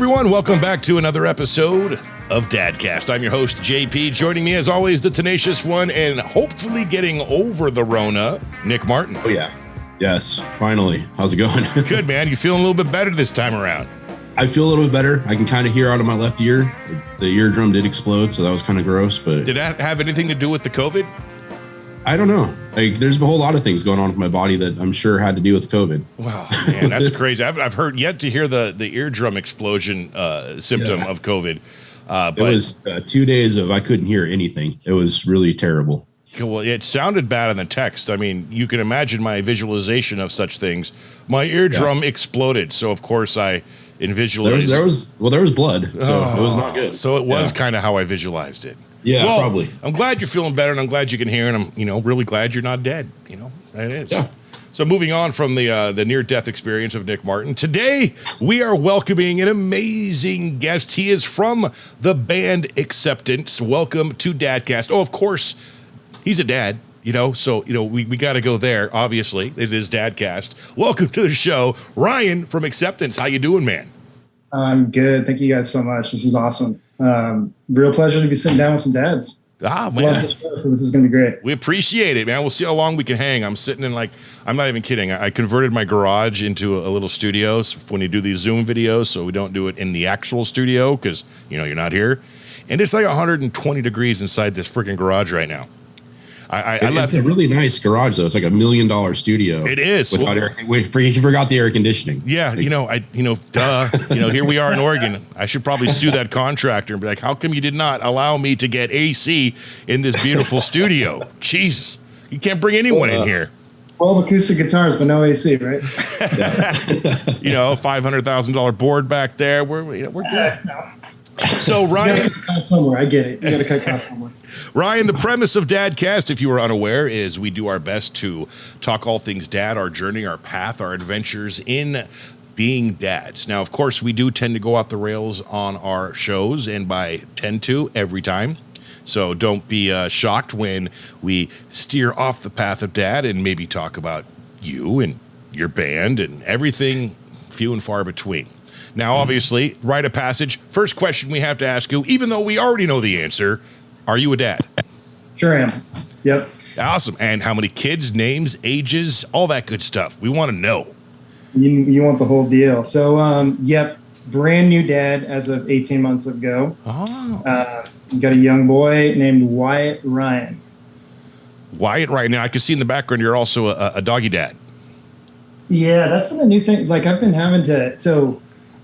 everyone. Welcome back to another episode of Dadcast. I'm your host, JP. Joining me, as always, the tenacious one and hopefully getting over the Rona, Nick Martin. Oh, yeah. Yes, finally. How's it going? Good, man. You feeling a little bit better this time around? I feel a little bit better. I can kind of hear out of my left ear. The eardrum did explode, so that was kind of gross. But did that have anything to do with the COVID? I don't know. Like, there's a whole lot of things going on with my body that I'm sure had to do with COVID. Wow, man, that's crazy. I've heard yet to hear the eardrum explosion symptom of COVID. But it was 2 days of I couldn't hear anything. It was really terrible. Well, it sounded bad in the text. I mean, you can imagine my visualization of such things. My eardrum exploded, so of course I visualized. There was blood, so it was not good. So it was kind of how I visualized it. Yeah, well, probably. I'm glad you're feeling better, and I'm glad you can hear, and I'm really glad you're not dead. That is. Yeah. So moving on from the near-death experience of Nick Martin, today we are welcoming an amazing guest. He is from the band Acceptance. Welcome to Dadcast. Oh, of course, he's a dad. So we got to go there. Obviously, it is Dadcast. Welcome to the show, Ryan from Acceptance. How you doing, man? I'm good. Thank you guys so much. This is awesome. Real pleasure to be sitting down with some dads. Ah, man. Love the show, so this is going to be great. We appreciate it, man. We'll see how long we can hang. I'm sitting in I'm not even kidding. I converted my garage into a little studio when you do these Zoom videos, so we don't do it in the actual studio because, you're not here. And it's like 120 degrees inside this freaking garage right now. It's a really nice garage, though. It's like $1 million studio. It is. Without you forgot the air conditioning. Yeah, duh. Here we are in Oregon. I should probably sue that contractor and be like, how come you did not allow me to get AC in this beautiful studio? Jesus, you can't bring anyone in here. 12 acoustic guitars, but no AC, right? $500,000 board back there. We're good. No. So Ryan, you gotta cut costs somewhere. I get it. You got to cut costs somewhere. Ryan, the premise of Dadcast, if you are unaware, is we do our best to talk all things dad, our journey, our path, our adventures in being dads. Now, of course, we do tend to go off the rails on our shows, and by tend to every time. So don't be shocked when we steer off the path of dad and maybe talk about you and your band and everything few and far between. Now, obviously, rite of passage. First question we have to ask you, even though we already know the answer, are you a dad? Sure am. Yep. Awesome. And how many kids, names, ages, all that good stuff? We want to know. You want the whole deal. So, yep, brand new dad as of 18 months ago. Oh. Got a young boy named Wyatt Ryan. Wyatt Ryan. Now, I can see in the background you're also a doggy dad. Yeah, that's been a new thing. I've been having to... So,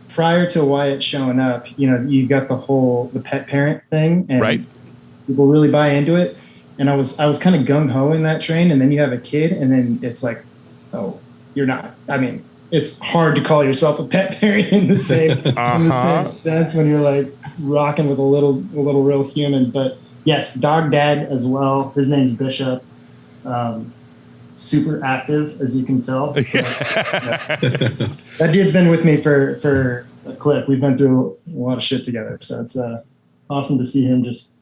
prior to Wyatt showing up, you got the pet parent thing, and right. People really buy into it. And I was kind of gung ho in that train, and then you have a kid, and then it's like, oh, you're not. I mean, it's hard to call yourself a pet parent in the same in the same sense when you're rocking with a little real human. But yes, dog dad as well. His name's Bishop. Super active, as you can tell. That dude's been with me for a clip. We've been through a lot of shit together, so it's awesome to see him just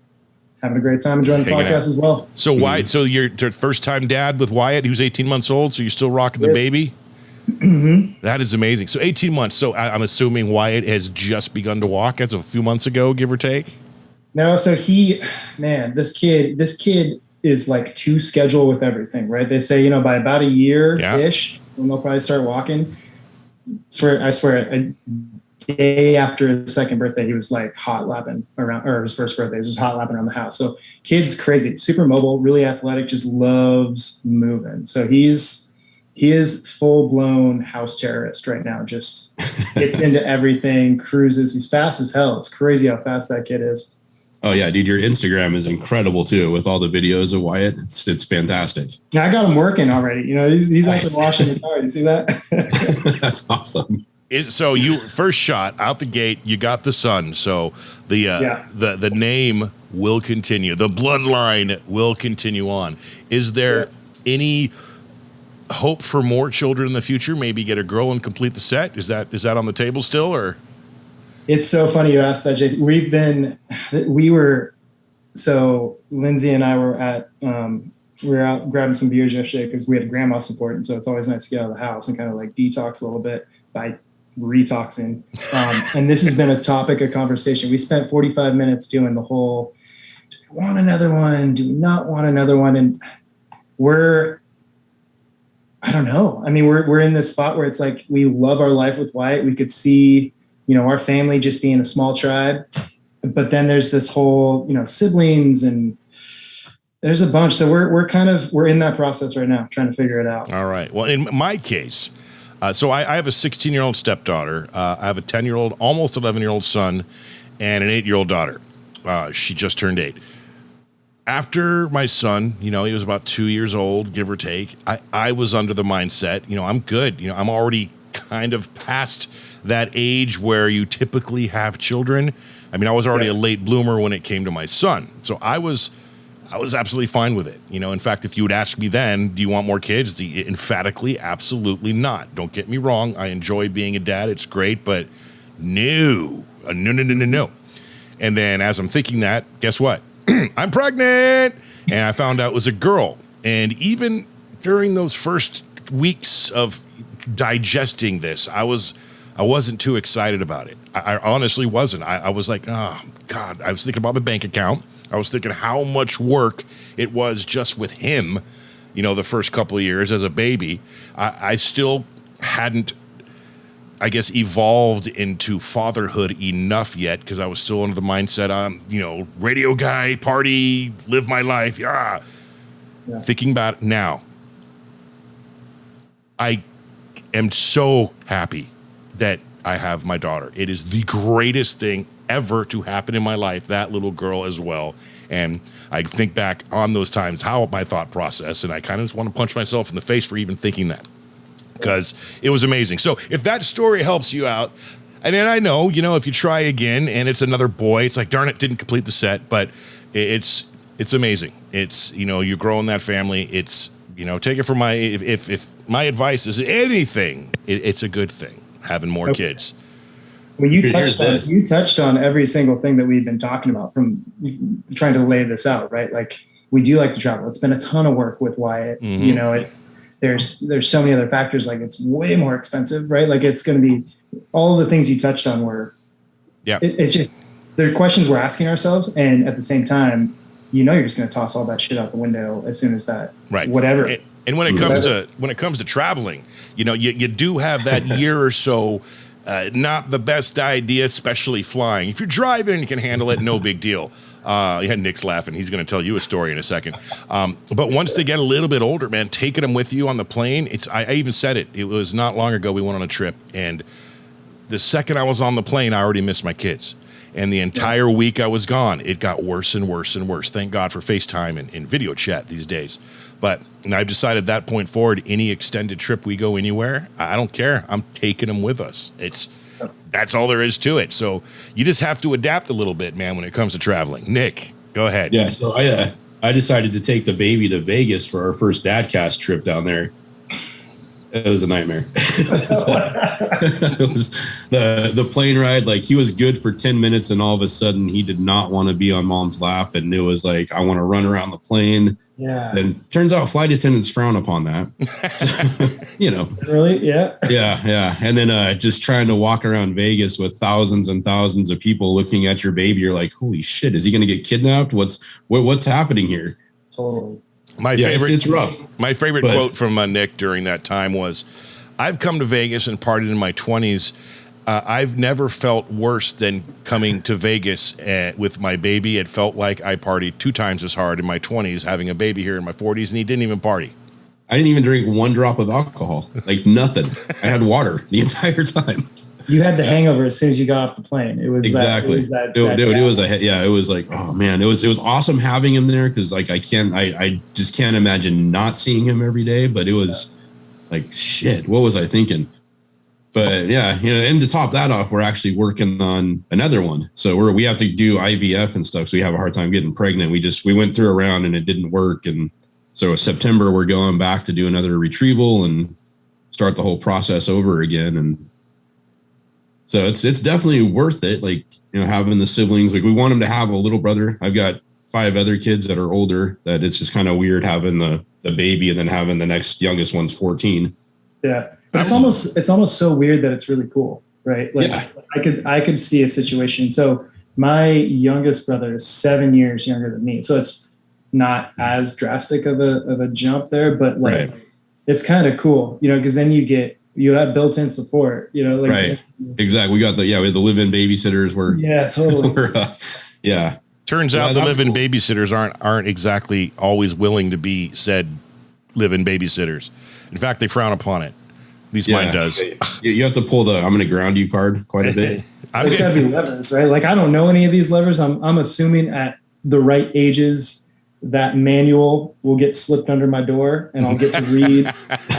having a great time enjoying the podcast as well. So Wyatt, so you're first time dad with Wyatt, who's 18 months old, so you're still rocking the baby? Mm-hmm. That is amazing. So 18 months. So I'm assuming Wyatt has just begun to walk as of a few months ago, give or take? No, so this kid is too scheduled with everything, right? They say, by about a year-ish, when they'll probably start walking. I swear, a day after his second birthday, he was hot lapping around, or his first birthday, he was just hot lapping around the house. So kid's crazy, super mobile, really athletic, just loves moving. So he is full-blown house terrorist right now, just gets into everything, cruises. He's fast as hell. It's crazy how fast that kid is. Oh yeah, dude, your Instagram is incredible too with all the videos of Wyatt. It's fantastic. Yeah, I got him working already. He's nice. Actually washing the car. You see that? That's awesome. So you first shot out the gate, you got the son. So the name will continue. The bloodline will continue on. Is there any hope for more children in the future? Maybe get a girl and complete the set? Is that on the table still, or? It's so funny you asked that, Jake. So Lindsay and I were we were out grabbing some beers yesterday because we had grandma support. And so it's always nice to get out of the house and kind of detox a little bit by retoxing. And this has been a topic of conversation. We spent 45 minutes doing the whole, do we want another one? Do we not want another one? And I don't know. I mean, we're in this spot where it's like, we love our life with Wyatt. We could see, our family just being a small tribe, but then there's this whole, siblings, and there's a bunch. So we're in that process right now, trying to figure it out. All right. Well, in my case, so I have a 16-year-old stepdaughter. I have a 10-year-old, almost 11-year-old son, and an 8-year-old daughter. She just turned 8. After my son, he was about 2 years old, give or take, I was under the mindset, I'm good. I'm already kind of past that age where you typically have children. I mean, I was already a late bloomer when it came to my son. So I was absolutely fine with it. In fact, if you would ask me then, do you want more kids? Emphatically, absolutely not. Don't get me wrong. I enjoy being a dad. It's great, but no. And then as I'm thinking that, guess what? I'm pregnant. And I found out it was a girl. And even during those first weeks of digesting this, I wasn't too excited about it. I honestly wasn't. I was like, oh, God. I was thinking about my bank account. I was thinking how much work it was just with him, the first couple of years as a baby. I still hadn't, I guess, evolved into fatherhood enough yet, because I was still under the mindset on, radio guy, party, live my life. Yeah. Thinking about it now, I am so happy that I have my daughter. It is the greatest thing ever to happen in my life, that little girl as well. And I think back on those times, how my thought process, and I kind of just want to punch myself in the face for even thinking that, because it was amazing. So if that story helps you out, and then I know, if you try again and it's another boy, it's like, darn it, didn't complete the set, but it's amazing. It's, you're growing that family. It's, take it from if my advice is anything, it's a good thing, having more kids. Well, you touched on every single thing that we've been talking about from trying to lay this out, right? Like, we do like to travel. It's been a ton of work with Wyatt. Mm-hmm. There's so many other factors. Like, it's way more expensive, right? Like, it's going to be all the things you touched on were, it's just, there are questions we're asking ourselves. And at the same time, you're just going to toss all that shit out the window as soon as that, right? Whatever. And when it comes to traveling, you do have that year or so. Not the best idea, especially flying. If you're driving and you can handle it, no big deal. Nick's laughing. He's going to tell you a story in a second. But once they get a little bit older, man, taking them with you on the plane, I even said it. It was not long ago we went on a trip, and the second I was on the plane, I already missed my kids. And the entire week I was gone, it got worse and worse and worse. Thank God for FaceTime and video chat these days. But I've decided that point forward, any extended trip we go anywhere, I don't care. I'm taking them with us. That's all there is to it. So you just have to adapt a little bit, man, when it comes to traveling. Nick, go ahead. Yeah, so I decided to take the baby to Vegas for our first Dadcast trip down there. It was a nightmare. It was the plane ride. Like, he was good for 10 minutes, and all of a sudden he did not want to be on mom's lap. And it was like, I want to run around the plane. Yeah. And turns out flight attendants frown upon that. So, Really? Yeah. Yeah. And then just trying to walk around Vegas with thousands and thousands of people looking at your baby. You're like, holy shit, is he going to get kidnapped? What's happening here? Totally. It's rough. My favorite quote from Nick during that time was, I've come to Vegas and partied in my 20s. I've never felt worse than coming to Vegas with my baby. It felt like I partied 2 times as hard in my 20s, having a baby here in my 40s, and he didn't even party. I didn't even drink 1 drop of alcohol, like nothing. I had water the entire time. You had the hangover as soon as you got off the plane. It was exactly. It was like, oh man, it was awesome having him there, because like I just can't imagine not seeing him every day. But it was like, shit, what was I thinking? But yeah, and to top that off, we're actually working on another one. So we have to do IVF and stuff. So we have a hard time getting pregnant. We went through a round and it didn't work. And so September, we're going back to do another retrieval and start the whole process over again. And so it's definitely worth it. Like, having the siblings, like we want him to have a little brother. I've got 5 other kids that are older, that it's just kind of weird having the baby and then having the next youngest one's 14. Yeah. But it's almost so weird that it's really cool, right? Like I could see a situation. So my youngest brother is 7 years younger than me, so it's not as drastic of a jump there, but like it's kind of cool, because then you have built-in support, like right. Exactly. We have the live-in babysitters totally. Turns out the live-in babysitters aren't exactly always willing to be said live-in babysitters. In fact, they frown upon it. At least mine does. You have to pull the "I'm going to ground you" card quite a bit. There's got to be levers, right? Like I don't know any of these levers. I'm assuming at the right ages that manual will get slipped under my door, and I'll get to read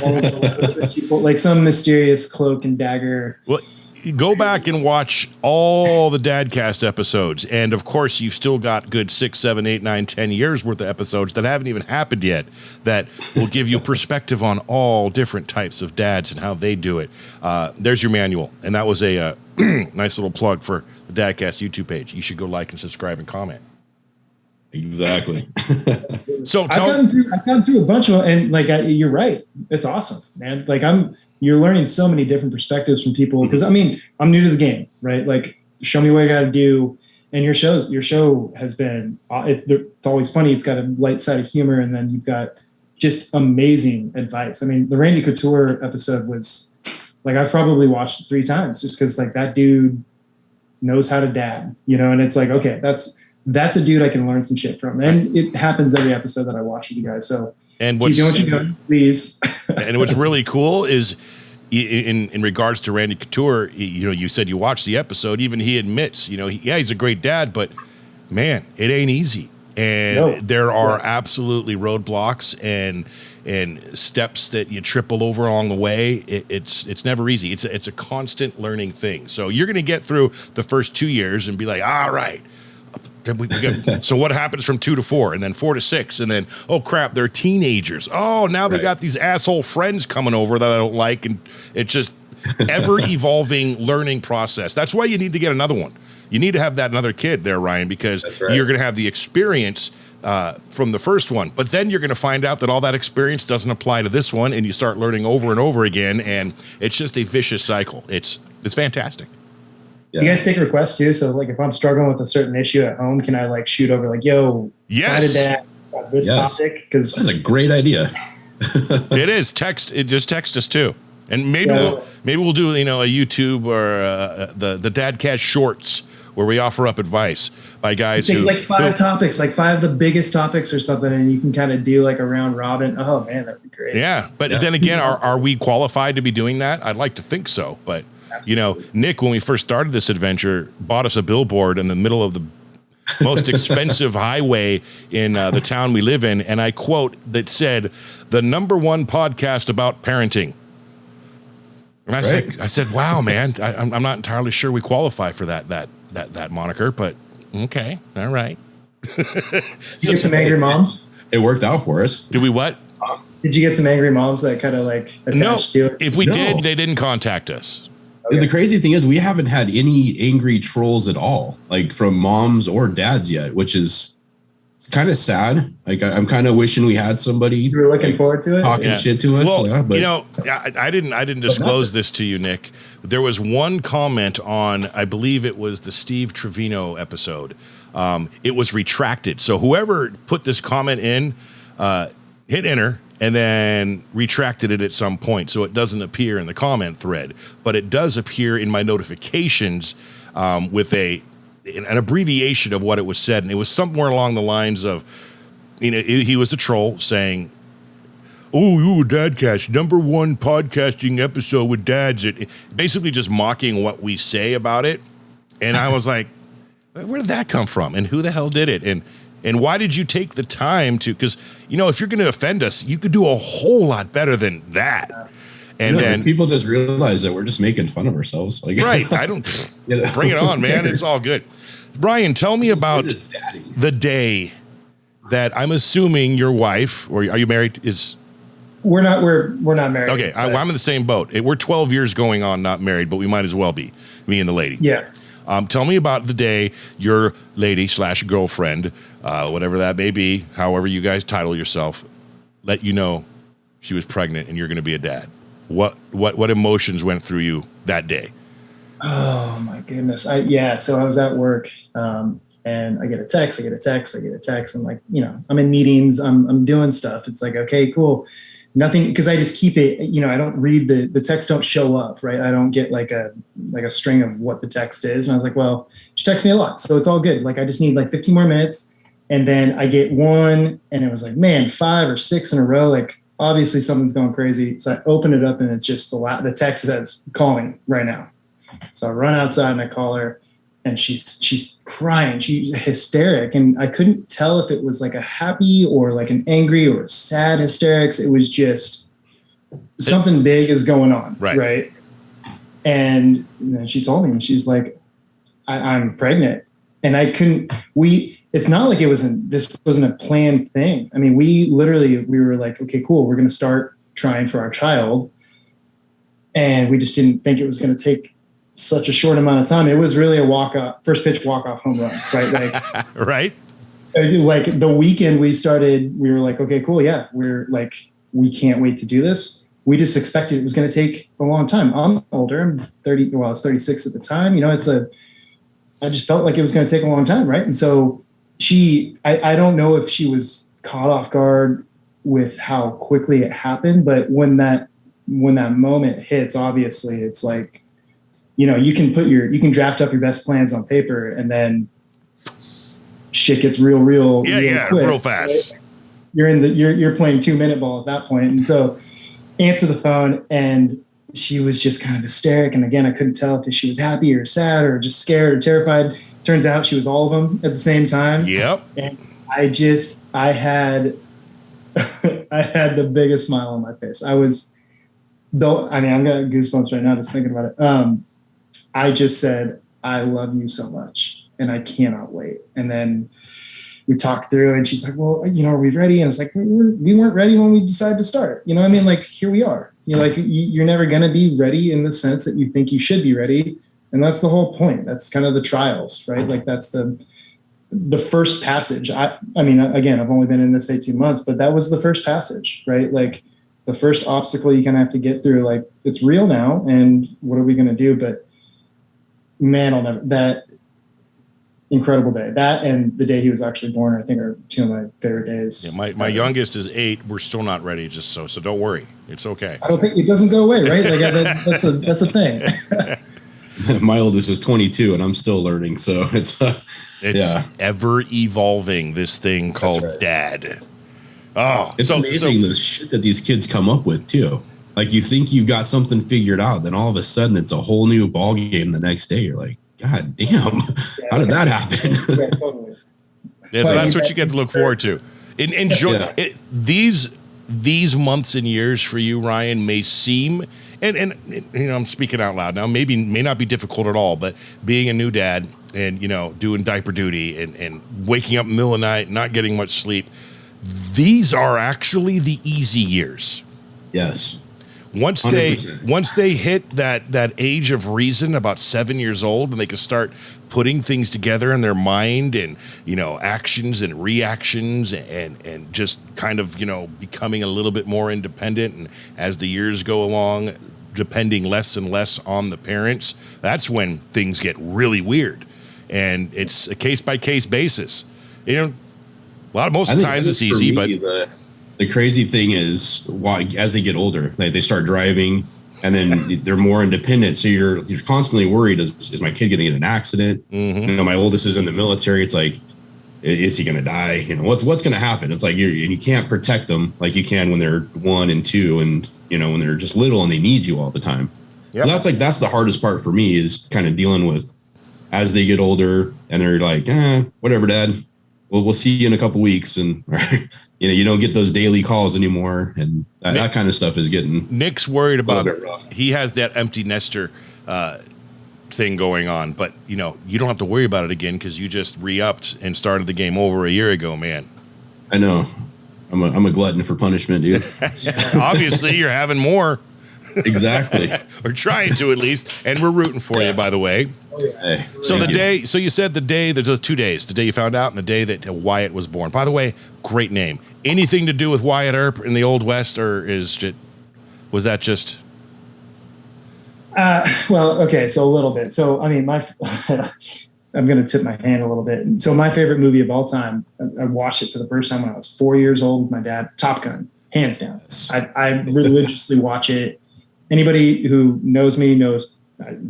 all of the levers that people, like some mysterious cloak and dagger. Well, go back and watch all the Dadcast episodes. And of course, you've still got good 6, 7, 8, 9, 10 years worth of episodes that haven't even happened yet that will give you perspective on all different types of dads and how they do it. There's your manual. And that was a nice little plug for the Dadcast YouTube page. You should go like and subscribe and comment. Exactly. So I've gone through a bunch of, and like, you're right. It's awesome, man. Like you're learning so many different perspectives from people. Because I'm new to the game, right? Like, show me what I got to do. And your show has been. It's always funny. It's got a light side of humor, and then you've got just amazing advice. I mean, the Randy Couture episode was like I've probably watched it 3 times just because like that dude knows how to dad, And it's like, okay, that's a dude I can learn some shit from, and it happens every episode that I watch with you guys. So. And keep doing what you're doing, please. And what's really cool is, in regards to Randy Couture, you said you watched the episode. Even he admits, he's a great dad, but man, it ain't easy. And there are absolutely roadblocks and steps that you triple over along the way. It's never easy. It's a constant learning thing. So you're going to get through the first 2 years and be like, all right. So what happens from 2 to 4 and then 4 to 6 and then, oh crap, they're teenagers. Oh, now they got these asshole friends coming over that I don't like. And it's just ever evolving learning process. That's why you need to get another one. You need to have that another kid there, Ryan, because you're going to have the experience from the first one. But then you're going to find out that all that experience doesn't apply to this one. And you start learning over and over again. And it's just a vicious cycle. It's fantastic. Yeah. You guys take requests too? So like if I'm struggling with a certain issue at home, can I like shoot over like, yo, yes, dad about this topic? Because that's a great idea. It is. Just text us too. And maybe we'll do, a YouTube or the Dadcast shorts where we offer up advice by guys who like 5 topics, like 5 of the biggest topics or something, and you can kind of do like a round robin. Oh man, that'd be great. Yeah. But then again, are we qualified to be doing that? I'd like to think so, but Nick, when we first started this adventure, bought us a billboard in the middle of the most expensive highway in the town we live in. And I quote that said, the #1 podcast about parenting. And I said, wow, man, I'm not entirely sure we qualify for that moniker, but okay. All right. Did you get some angry moms? It worked out for us. Did we what? Did you get some angry moms that kind of like attached to it? If we did, they didn't contact us. Okay. The crazy thing is we haven't had any angry trolls at all, like from moms or dads yet, which is kind of sad. Like I'm kind of wishing we had somebody. You were looking forward to it, talking shit to us. Well, I didn't disclose this to you, Nick. There was one comment on, I believe it was the Steve Trevino episode. It was retracted. So whoever put this comment in, hit enter. And then retracted it at some point, so it doesn't appear in the comment thread, but it does appear in my notifications with an abbreviation of what it was said, and it was somewhere along the lines of, he was a troll saying, "Oh, you Dadcast, #1 podcasting episode with dads," basically just mocking what we say about it, and I was like, where did that come from, and who the hell did it, and why did you take the time to? Because if you're going to offend us, you could do a whole lot better than that. And then people just realize that we're just making fun of ourselves. Like, right? I don't bring it on, man. It's all good. Brian, tell me about the day that I'm assuming your wife, or are you married? We're not married. Okay, I'm in the same boat. We're 12 years going on not married, but we might as well be, me and the lady. Yeah. Tell me about the day your lady / girlfriend, whatever that may be, however you guys title yourself, let you know she was pregnant and you're going to be a dad. What emotions went through you that day? Oh my goodness. So I was at work, and I get a text. I'm like, I'm in meetings, I'm doing stuff. It's like, okay, cool. Nothing, because I just keep it, I don't read the text, don't show up, right? I don't get like a string of what the text is. And I was like, well, she texts me a lot, so it's all good. Like, I just need like 15 more minutes. And then I get one, and it was like, man, 5 or 6 in a row. Like, obviously something's going crazy. So I open it up, and it's just the text says, calling right now. So I run outside and I call her, and she's crying. She's hysteric. And I couldn't tell if it was like a happy or like an angry or a sad hysterics. It was just something big is going on. Right. And then she told me, she's like, I'm pregnant. And it's not like this wasn't a planned thing. I mean, we were like, okay, cool. We're going to start trying for our child. And we just didn't think it was going to take such a short amount of time. It was really a first pitch walk-off home run, right? Like, right. Like the weekend we were like, okay, cool. Yeah. We're like, we can't wait to do this. We just expected it was going to take a long time. I'm older. I'm 30. Well, I was 36 at the time. I just felt like it was going to take a long time. Right. And so I don't know if she was caught off guard with how quickly it happened, but when that moment hits, obviously it's like, you can draft up your best plans on paper, and then shit gets real quick, real fast. Right? You're playing 2-minute ball at that point. And so answer the phone, and she was just kind of hysteric. And again, I couldn't tell if she was happy or sad or just scared or terrified. Turns out she was all of them at the same time. Yep. And I had the biggest smile on my face. I'm got goosebumps right now just thinking about it. I just said, I love you so much, and I cannot wait. And then we talked through, and she's like, well, are we ready? And it's like, we weren't ready when we decided to start. You know what I mean? Like, here we are. You're never going to be ready in the sense that you think you should be ready. And that's the whole point. That's kind of the trials, right? Like, that's the first passage. I mean, again, I've only been in this 18 months, but that was the first passage, right? Like, the first obstacle you kind of have to get through. Like, it's real now, and what are we going to do? But man, that incredible day, that and the day he was actually born, I think, are two of my favorite days. Yeah, my youngest is 8. We're still not ready, so don't worry, it's okay. I don't think it doesn't go away, right? Like, that's a thing. My oldest is 22, and I'm still learning, so it's ever evolving. This thing called dad. Oh, it's amazing the shit that these kids come up with too. Like, you think you've got something figured out, then all of a sudden it's a whole new ball game the next day. You're like, God damn, how did that happen? Yeah, totally. Yeah, so that's what you get to look forward to. Enjoy these months and years for you, Ryan, may seem, and I'm speaking out loud now, may not be difficult at all, but being a new dad and, doing diaper duty and waking up in the middle of the night, not getting much sleep, these are actually the easy years. Yes. Once they hit that age of reason, about 7 years old, and they can start putting things together in their mind and, actions and reactions and just kind of, becoming a little bit more independent. And as the years go along, depending less and less on the parents, that's when things get really weird. And it's a case by case basis. Most of the times it's easy, but the crazy thing is, as they get older, they start driving, and then they're more independent. So you're constantly worried: is my kid going to get in an accident? Mm-hmm. My oldest is in the military. It's like, is he going to die? What's going to happen? It's like you can't protect them like you can when they're 1 and 2, and when they're just little and they need you all the time. Yep. So that's the hardest part for me, is kind of dealing with as they get older and they're like, whatever, Dad. We'll see you in a couple weeks, and you don't get those daily calls anymore, and that kind of stuff is getting. Nick's worried about it. He has that empty nester thing going on, but you don't have to worry about it again because you just re-upped and started the game over a year ago, man. I know. I'm a glutton for punishment, dude. Obviously, you're having more. Exactly. Or trying to, at least, and we're rooting for you, by the way. Hey, so you said there's 2 days, the day you found out and the day that Wyatt was born. By the way, great name. Anything to do with Wyatt Earp in the Old West, or was that just Well, okay, so a little bit. So, I mean, I'm going to tip my hand a little bit. So my favorite movie of all time, I watched it for the first time when I was 4 years old with my dad, Top Gun, hands down. I religiously watch it. Anybody who knows me knows,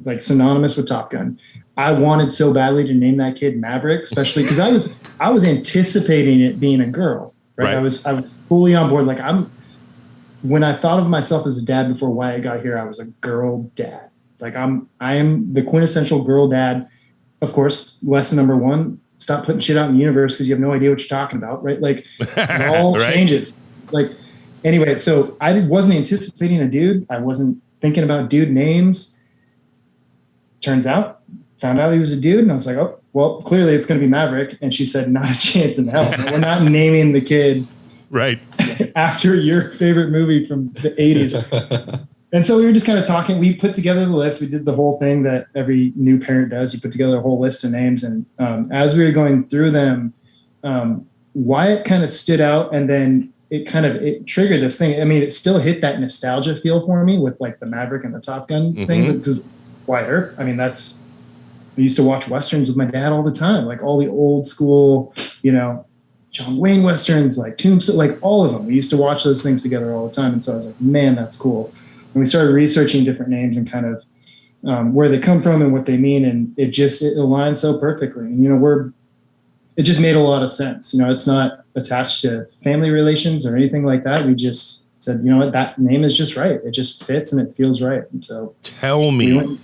like, synonymous with Top Gun. I wanted so badly to name that kid Maverick, especially because I was anticipating it being a girl, right? I was fully on board. Like, when I thought of myself as a dad before Wyatt got here, I was a girl dad. Like, I am the quintessential girl dad. Of course, lesson number one, stop putting shit out in the universe because you have no idea what you're talking about, right? Like, it all changes. Like, anyway, so I wasn't anticipating a dude. I wasn't thinking about dude names. Found out he was a dude, and I was like, oh, well, clearly it's going to be Maverick. And she said, not a chance in hell. We're not naming the kid after your favorite movie from the 80s. And so we were just kind of talking. We put together the list. We did the whole thing that every new parent does. You put together a whole list of names. And as we were going through them, Wyatt kind of stood out, and then it triggered this thing. I mean, it still hit that nostalgia feel for me with, like, the Maverick and the Top Gun thing. Because Wyatt Earp, I mean, I used to watch Westerns with my dad all the time, like all the old school, John Wayne Westerns, like Tombstone, like all of them. We used to watch those things together all the time. And so I was like, man, that's cool. And we started researching different names and kind of where they come from and what they mean. And it aligns so perfectly. And, it just made a lot of sense. It's not attached to family relations or anything like that. We just said, you know what, that name is just right. It just fits and it feels right. And so tell me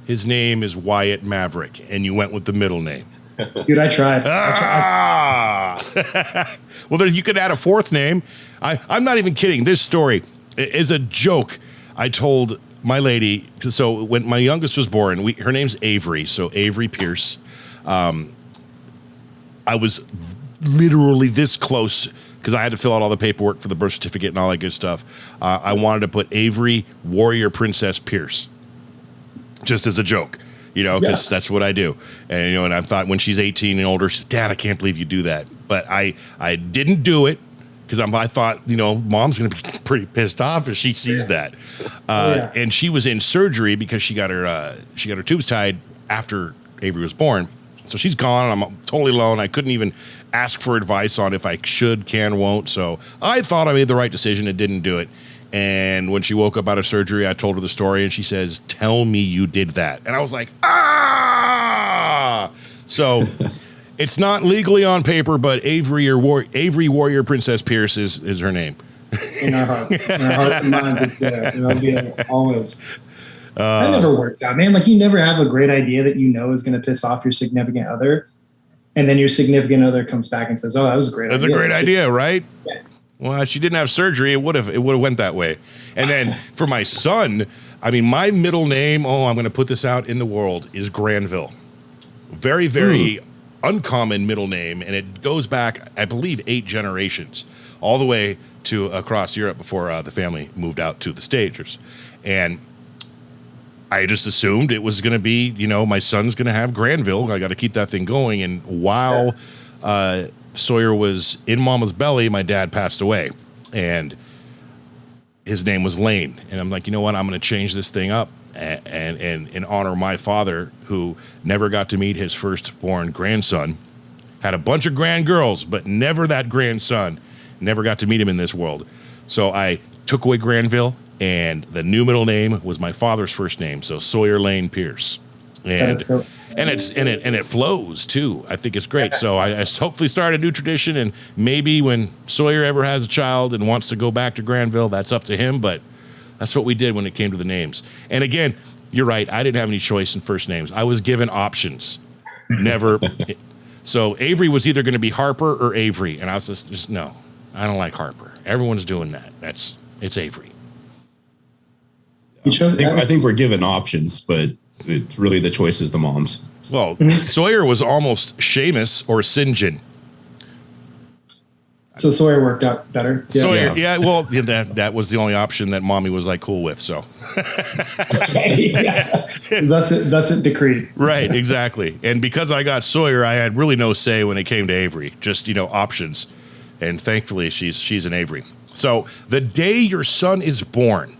his name is Wyatt Maverick, and you went with the middle name. Dude, I tried. Well, you could add a fourth name. I'm not even kidding. This story is a joke I told my lady. So when my youngest was born, her name's Avery. So Avery Pierce. I was literally this close because I had to fill out all the paperwork for the birth certificate and all that good stuff. I wanted to put Avery Warrior Princess Pierce. Just as a joke, because that's what I do. And, and I thought when she's 18 and older, she's, Dad, I can't believe you do that. But I didn't do it because I thought, Mom's going to be pretty pissed off if she sees that. And she was in surgery because she got her tubes tied after Avery was born. So she's gone. I'm totally alone. I couldn't even ask for advice on if I should, can, won't. So I thought I made the right decision and didn't do it. And when she woke up out of surgery, I told her the story, and she says, tell me you did that. And I was like, So it's not legally on paper, but Avery Warrior Princess Pierce is her name. In our hearts and minds, it's there. It'll be there always. That never works out, man. Like, you never have a great idea that is going to piss off your significant other, and then your significant other comes back and says, oh, that was a great idea. That's a great idea, right? Yeah. Well, she didn't have surgery. It would have went that way. And then for my son, I mean, my middle name, I'm going to put this out in the world, is Granville. Very, very uncommon middle name. And it goes back, I believe, 8 generations, all the way to across Europe before the family moved out to the States. And I just assumed it was going to be, my son's going to have Granville. I got to keep that thing going. And while Sawyer was in Mama's belly, my dad passed away, and his name was Lane. And I'm like, you know what? I'm going to change this thing up and honor my father, who never got to meet his firstborn grandson. Had a bunch of grand girls, but never that grandson. Never got to meet him in this world. So I took away Granville, and the new middle name was my father's first name, so Sawyer Lane Pierce. And it flows too. I think it's great. So I hopefully start a new tradition, and maybe when Sawyer ever has a child and wants to go back to Granville, that's up to him. But that's what we did when it came to the names. And again, you're right. I didn't have any choice in first names. I was given options. Never. So Avery was either going to be Harper or Avery, and I was just no. I don't like Harper. Everyone's doing that. It's Avery. I think we're given options, but it's really the choice is the mom's. Well, Sawyer was almost Seamus or St. John. So Sawyer worked out better. Yeah. Sawyer, well, that was the only option that Mommy was like cool with. So, thus it decreed. Right, exactly. And because I got Sawyer, I had really no say when it came to Avery. Just options, and thankfully she's an Avery. So the day your son is born,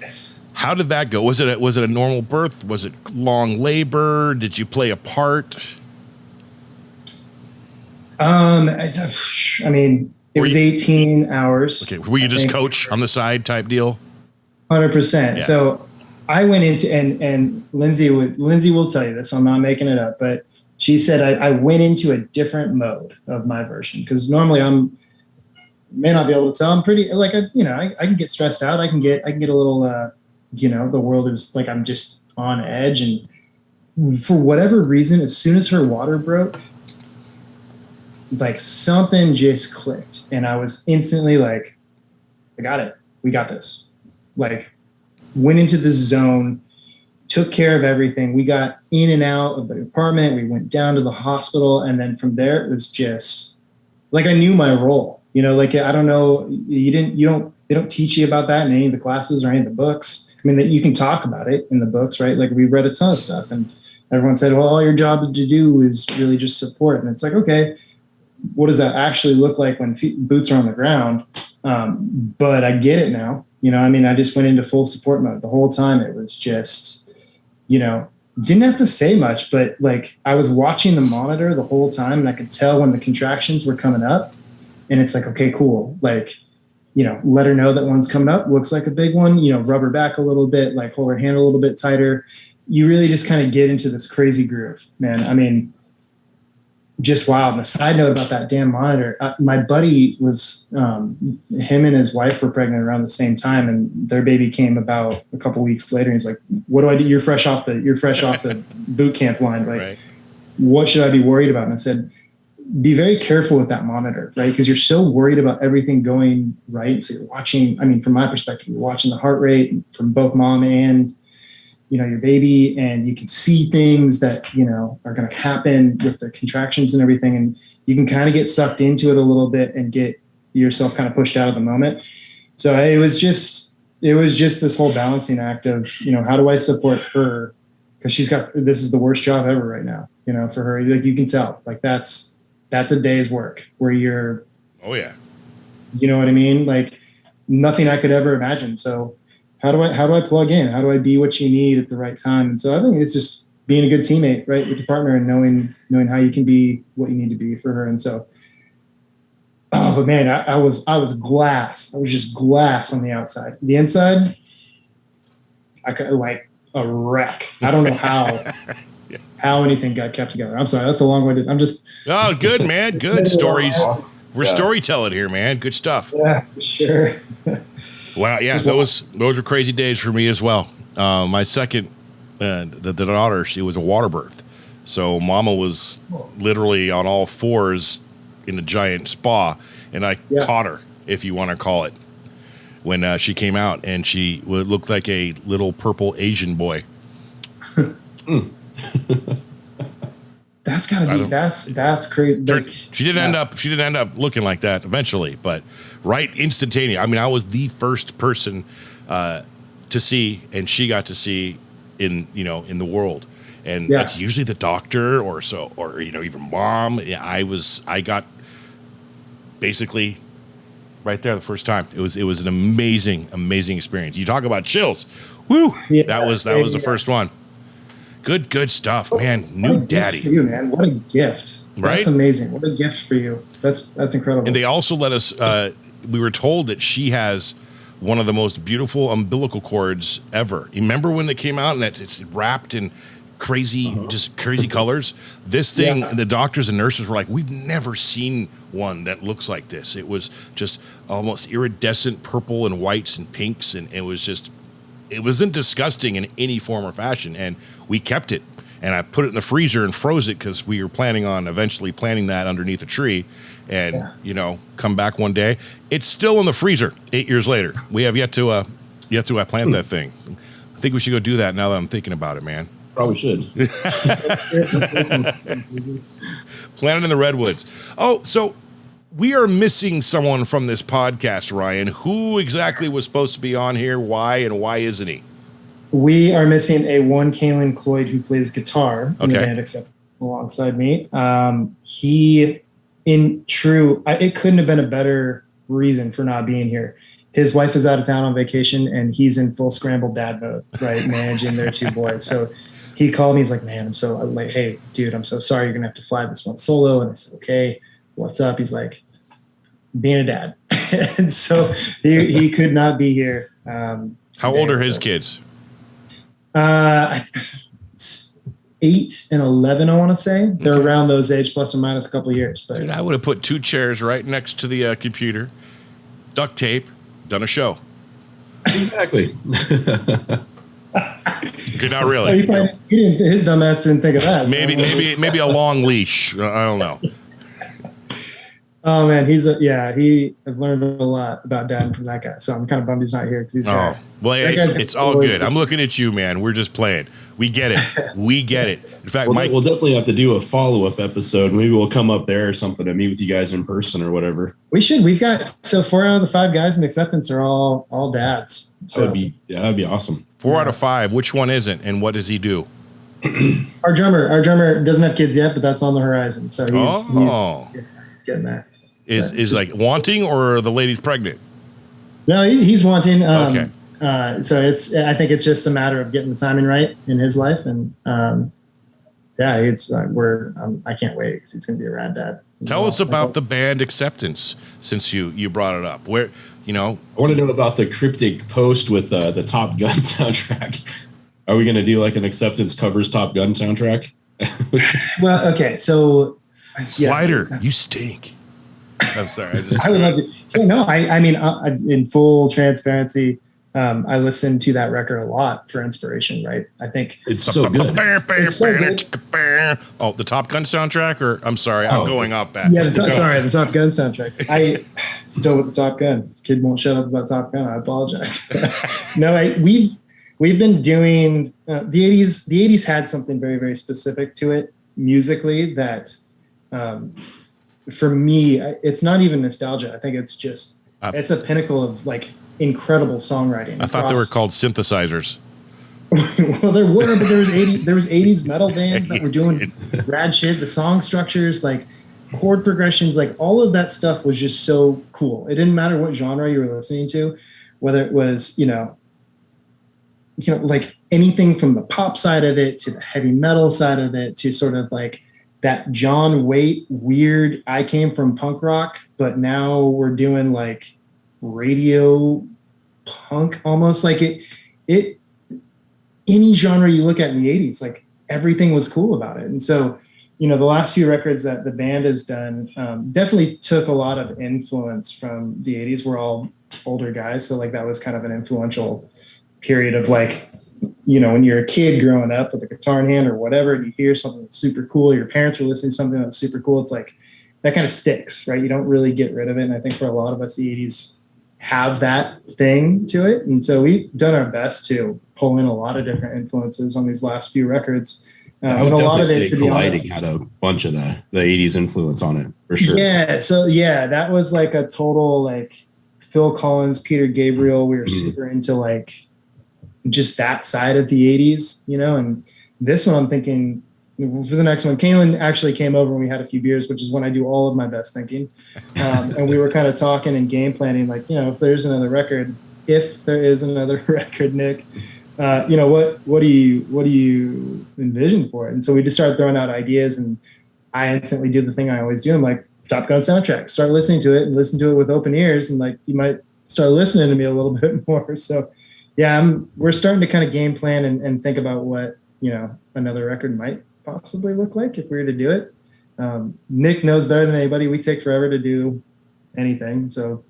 yes, How did that go? Was it a normal birth? Was it long labor? Did you play a part? I mean, it was 18 hours. Okay. Were you just coach on the side type deal? 100%. Yeah. So I went into, and Lindsay will tell you this, so I'm not making it up, but she said I went into a different mode of my version, because normally may not be able to tell. I'm pretty like, I can get stressed out. I can get a little, the world is like, I'm just on edge. And for whatever reason, as soon as her water broke, like something just clicked, and I was instantly like, I got it. We got this. Like, went into this zone, took care of everything. We got in and out of the apartment. We went down to the hospital. And then from there, it was just like, I knew my role, like, I don't know, they don't teach you about that in any of the classes or any of the books. I mean, that you can talk about it in the books, right? Like, we read a ton of stuff, and everyone said, well, all your job to do is really just support. And it's like, okay, what does that actually look like when boots are on the ground? But I get it now. I mean, I just went into full support mode the whole time. It was just, didn't have to say much, but like, I was watching the monitor the whole time, and I could tell when the contractions were coming up, and it's like, okay, cool. Like, let her know that one's coming up. Looks like a big one, rub her back a little bit, like hold her hand a little bit tighter. You really just kind of get into this crazy groove, man. I mean, just wild. And a side note about that damn monitor, my buddy was, him and his wife were pregnant around the same time, and their baby came about a couple weeks later. And he's like, what do I do? You're fresh off the boot camp line. Like, right. What should I be worried about? And I said, be very careful with that monitor, right? Because you're so worried about everything going right. So you're watching, I mean, from my perspective, you're watching the heart rate from both mom and, your baby, and you can see things that, are going to happen with the contractions and everything. And you can kind of get sucked into it a little bit and get yourself kind of pushed out of the moment. So it was just this whole balancing act of, how do I support her? Because this is the worst job ever right now, for her. Like, you can tell, like, that's a day's work where you're, oh yeah, you know what I mean? Like, nothing I could ever imagine. So how do I plug in? How do I be what you need at the right time? And so I think it's just being a good teammate, right, with your partner, and knowing how you can be what you need to be for her. And so, but man, I was glass. I was just glass on the outside. The inside, I could, like, a wreck. I don't know how how anything got kept together. I'm sorry, that's a long way. I'm just. Oh, good, man. Good stories. We're storytelling here, man. Good stuff. Yeah, for sure. Wow, yeah, those were crazy days for me as well. My second, the daughter, she was a water birth. So mama was literally on all fours in a giant spa, and I caught her, if you want to call it, when she came out, and she looked like a little purple Asian boy. That's gotta be that's crazy. She didn't end up looking like that eventually, but right instantaneous. I mean, I was the first person to see, and she got to see in the world, and it's usually the doctor or even mom. Yeah, I got basically right there the first time. It was an amazing experience. You talk about chills. Woo! Yeah, that was the first one. Good stuff, man. New daddy. For you, man. What a gift. Right? That's amazing. What a gift for you. That's incredible. And they also let us, we were told that she has one of the most beautiful umbilical cords ever. You remember when they came out and that it's wrapped in crazy colors? This thing, the doctors and nurses were like, we've never seen one that looks like this. It was just almost iridescent purple and whites and pinks. And it wasn't disgusting in any form or fashion. And we kept it, and I put it in the freezer and froze it because we were planning on eventually planting that underneath a tree and, come back one day. It's still in the freezer 8 years later. We have yet to plant that thing. I think we should go do that now that I'm thinking about it, man. Probably should. Plant it in the redwoods. Oh, so we are missing someone from this podcast, Ryan. Who exactly was supposed to be on here? Why, and why isn't he? We are missing a one Kalen Cloyd who plays guitar in the band Acceptance alongside me. It couldn't have been a better reason for not being here. his wife is out of town on vacation and he's in full scrambled dad mode, right? Managing their 2 boys. So he called me. He's like, man, I'm like, hey, dude, I'm so sorry. You're going to have to fly this one solo. And I said, okay, what's up? He's like, being a dad. And so he could not be here. How old are his kids? 8 and 11, I want to say. They're around those age, plus or minus a couple of years. But dude, I would have put 2 chairs right next to the computer, duct tape, done a show. Exactly. Okay, not really. His dumbass didn't think of that. Maybe a long leash. I don't know. Oh man, I've learned a lot about dad from that guy. So I'm kind of bummed he's not here because he's well, it's all good. I'm looking at you, man. We're just playing. We get it. In fact, we'll definitely have to do a follow-up episode. Maybe we'll come up there or something to meet with you guys in person or whatever. We should. We've got 4 out of the 5 guys in Acceptance are all dads. So that'd be awesome. 4 out of 5. Which one isn't, and what does he do? Our drummer doesn't have kids yet, but that's on the horizon. So he's getting there. Is like wanting, or the lady's pregnant? No, he's wanting. Okay. So I think it's just a matter of getting the timing right in his life, and I can't wait because he's gonna be a rad dad. Tell us about the band Acceptance, since you brought it up. I want to know about the cryptic post with the Top Gun soundtrack. Are we gonna do like an Acceptance covers Top Gun soundtrack? Well, okay, so Slider, you stink. I'm sorry. I would love to. So no, I mean, in full transparency, I listen to that record a lot for inspiration. Right? I think it's so good. Oh, the Top Gun soundtrack, or I'm sorry, I'm going off bad. Yeah, the Top Gun soundtrack. I still with the Top Gun. This kid won't shut up about Top Gun. I apologize. No, we've been doing the 80s. The 80s had something very, very specific to it musically that. For me, it's not even nostalgia. I think it's just it's a pinnacle of like incredible songwriting. I thought they were called synthesizers. Well, there were, but there was 80s metal bands that were doing rad shit. The song structures, like chord progressions, like all of that stuff was just so cool. It didn't matter what genre you were listening to, whether it was like anything from the pop side of it to the heavy metal side of it to sort of like that John Waite weird, I came from punk rock, but now we're doing like radio punk almost. Like it any genre you look at in the 80s, like everything was cool about it. And so, the last few records that the band has done definitely took a lot of influence from the 80s. We're all older guys, so like that was kind of an influential period of like, when you're a kid growing up with a guitar in hand or whatever, and you hear something that's super cool, your parents are listening to something that's super cool, it's like that kind of sticks, right? You don't really get rid of it. And I think for a lot of us, the 80s have that thing to it. And so we've done our best to pull in a lot of different influences on these last few records. I would definitely say Colliding had a bunch of the 80s influence on it, for sure. Yeah, so that was like a total like Phil Collins, Peter Gabriel. We were super into like just that side of the 80s, and this one I'm thinking for the next one, Kaylin actually came over and we had a few beers, which is when I do all of my best thinking. And we were kind of talking and game planning, like, if there is another record, Nick, what do you envision for it? And so we just started throwing out ideas, and I instantly do the thing I always do. I'm like, Top Gun soundtrack, start listening to it and listen to it with open ears. And like, you might start listening to me a little bit more. So we're starting to kind of game plan and think about what, another record might possibly look like if we were to do it. Nick knows better than anybody. We take forever to do anything. So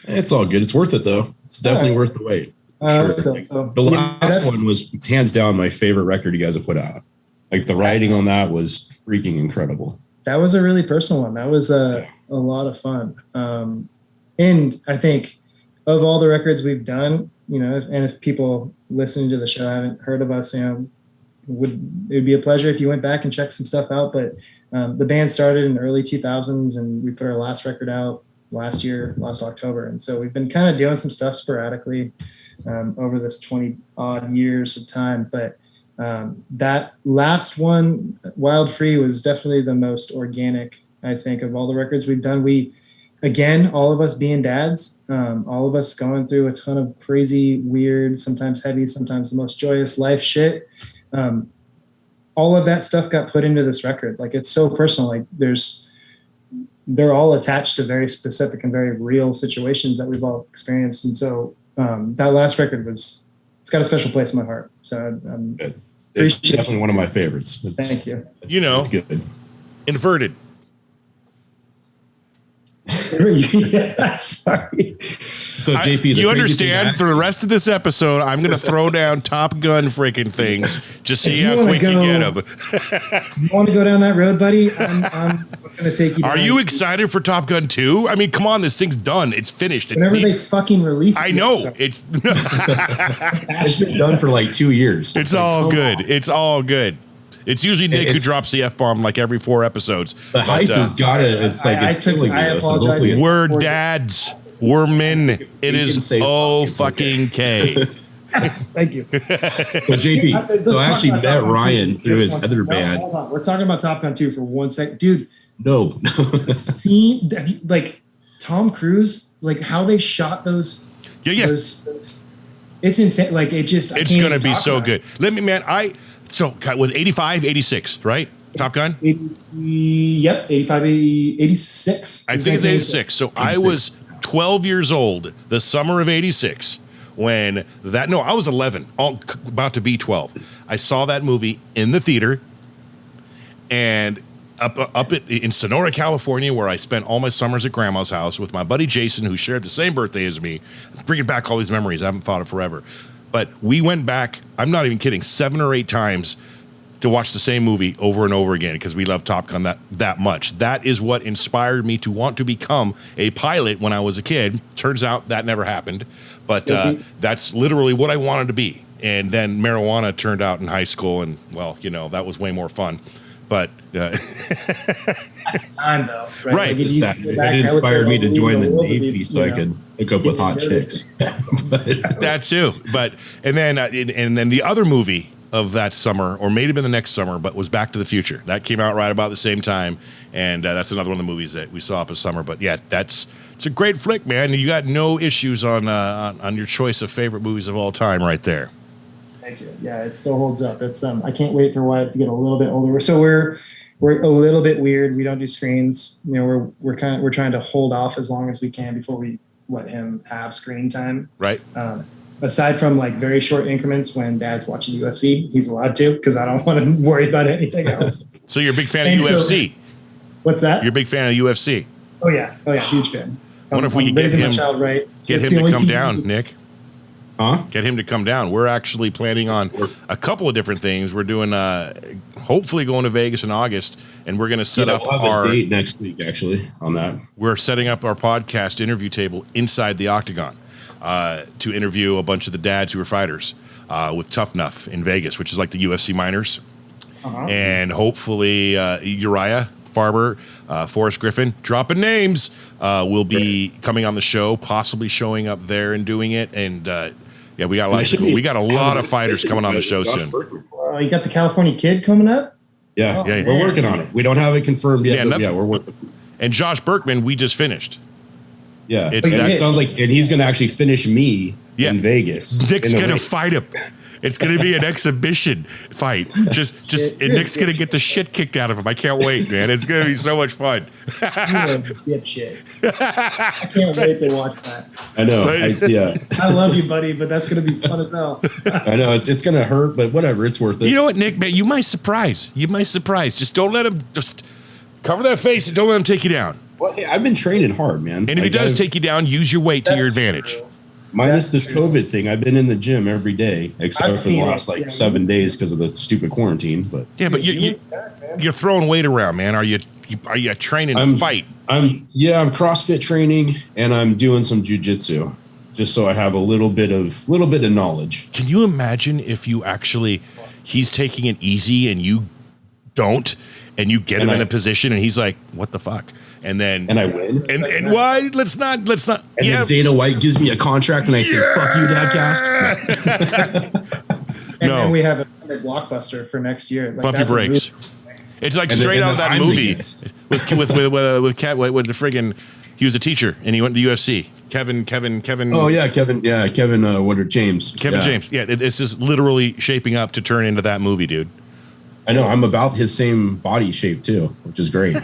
it's all good. It's worth it though. It's definitely worth the wait. Sure. The last one was hands down my favorite record you guys have put out. Like the writing on that was freaking incredible. That was a really personal one. That was a lot of fun. And I think of all the records we've done, and if people listening to the show haven't heard of us, it would be a pleasure if you went back and checked some stuff out. But the band started in the early 2000s, and we put our last record out last October. And so we've been kind of doing some stuff sporadically over this 20 odd years of time. But that last one, Wild Free, was definitely the most organic, I think, of all the records we've done. We again, all of us being dads, all of us going through a ton of crazy, weird, sometimes heavy, sometimes the most joyous life shit. All of that stuff got put into this record. Like, it's so personal. Like, they're all attached to very specific and very real situations that we've all experienced. And so that last record it's got a special place in my heart. So it's definitely one of my favorites. Thank you. It's good. Inverted. Yeah, sorry. So JP, you understand? For the rest of this episode, I'm going to throw down Top Gun freaking things. Just see how quick you get them. You want to go down that road, buddy? I'm going to take you down. Are you excited for Top Gun 2? I mean, come on, this thing's done. It's finished. Whenever they fucking release it. I know. It's been done for like 2 years. It's all good. It's all good. It's usually Nick who drops the F-bomb like every 4 episodes. The hype has got it. It's like it's killing me. So we're dads. We're men. It is fucking K. Yes, thank you. So JP, so I actually met Ryan through his other band. Hold on. We're talking about Top Gun 2 for 1 second. Dude. No. Like Tom Cruise, like how they shot those. Yeah. Those, it's insane. Like it's going to be so good. Let me, man, was 85, 86, right? Top Gun? Yep, 85, 86. I think it's 86. So 86. I was 12 years old the summer of 86 when I was 11, about to be 12. I saw that movie in the theater and in Sonora, California, where I spent all my summers at grandma's house with my buddy Jason, who shared the same birthday as me, bringing back all these memories I haven't thought of forever. But we went back, I'm not even kidding, 7 or 8 times to watch the same movie over and over again because we love Top Gun that much. That is what inspired me to want to become a pilot when I was a kid. Turns out that never happened, but that's literally what I wanted to be. And then marijuana turned out in high school, and well, that was way more fun. But at the time, though, right? It inspired me to join the Navy so I could hook up with hot chicks. That too. But and then the other movie of that summer, or may have been the next summer, but was Back to the Future. That came out right about the same time, and that's another one of the movies that we saw up this summer. But yeah, it's a great flick, man. You got no issues on your choice of favorite movies of all time, right there. Thank you. Yeah, it still holds up. It's I can't wait for Wyatt to get a little bit older. So we're a little bit weird. We don't do screens. We're trying to hold off as long as we can before we let him have screen time. Right. Aside from like very short increments when Dad's watching UFC, he's allowed to because I don't want to worry about anything else. So you're a big fan of UFC. What's that? You're a big fan of UFC. Oh yeah, huge fan. I wonder if we could get him to come down, Nick. Huh? Get him to come down. We're actually planning on a couple of different things. We're doing, hopefully going to Vegas in August, and we're going to set up our date next week. Actually, on that, we're setting up our podcast interview table inside the Octagon to interview a bunch of the dads who are fighters with Tough Enough in Vegas, which is like the UFC minors, and hopefully Uriah Farber, Forrest Griffin, dropping names, will be coming on the show, possibly showing up there and doing it, and. Yeah, we got a lot of fighters coming on the show soon. You got the California Kid coming up? Yeah, we're working on it. We don't have it confirmed yet. Yeah, we're working. And Josh Berkman, we just finished. Yeah, that sounds like, and he's going to actually finish me in Vegas. Nick's going to fight him. It's going to be an exhibition fight. And Nick's going to get the shit kicked out of him. I can't wait, man. It's going to be so much fun. You are dipshit. I can't wait to watch that. I know. I love you, buddy, but that's going to be fun as hell. I know. It's going to hurt, but whatever. It's worth it. You know what, Nick, man? You might surprise. Just don't let him, just cover that face and don't let him take you down. Well, hey, I've been training hard, man. And if he does take you down, use your weight to your advantage. True. Minus this COVID thing, I've been in the gym every day, except for the last 7 days because of the stupid quarantine. But but you're throwing weight around, man. Are you training to fight? I'm CrossFit training, and I'm doing some jujitsu, just so I have a little bit of knowledge. Can you imagine if he's taking it easy and you don't, and you get him in a position and he's like, "What the fuck?" And I win. And why? Let's not. And then Dana White gives me a contract, and I say, "Fuck you, Dadcast." And then we have a blockbuster for next year. Like, Bumpy Brakes. It's like straight out of that movie with the friggin' He was a teacher, and he went to UFC. Kevin. Oh yeah, Kevin. Yeah, Kevin. James. James. Yeah, this is literally shaping up to turn into that movie, dude. I know. I'm about his same body shape too, which is great.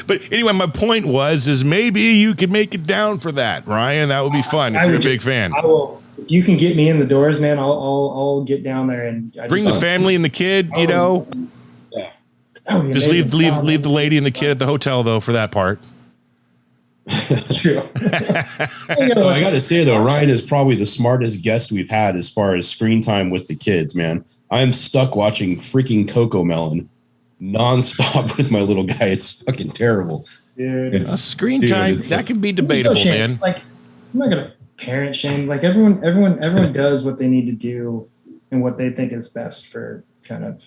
But anyway, my point is maybe you could make it down for that, Ryan. That would be fun if you're a big fan. I will. If you can get me in the doors, man, I'll get down there and bring the family and the kid. You know. Yeah. Just leave the lady and the kid at the hotel though for that part. True. I got to say though, Ryan is probably the smartest guest we've had as far as screen time with the kids. Man, I'm stuck watching freaking Cocomelon nonstop with my little guy. It's fucking terrible. Dude. Screen time that can be debatable, man. Like, I'm not gonna parent shame. Like everyone does what they need to do and what they think is best for kind of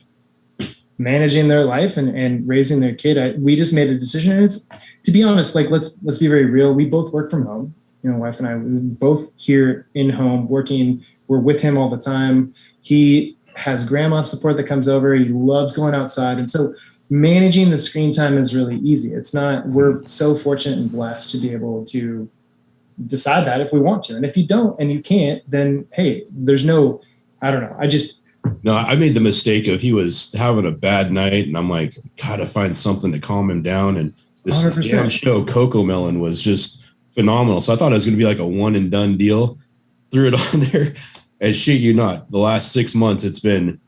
managing their life and raising their kid. We just made a decision, and it's, to be honest, like let's be very real. We both work from home. You know, wife and I, we're both here in home working. We're with him all the time. He has grandma support that comes over. He loves going outside, and so managing the screen time is really easy. It's not. We're so fortunate and blessed to be able to decide that if we want to, and if you don't and you can't, then hey, there's no. I don't know. No, I made the mistake of he was having a bad night, and I'm like, gotta find something to calm him down. And this 100%. Damn show, Cocomelon, was just phenomenal. So I thought it was going to be like a one and done deal. Threw it on there. And shit you not, the last 6 months, it's been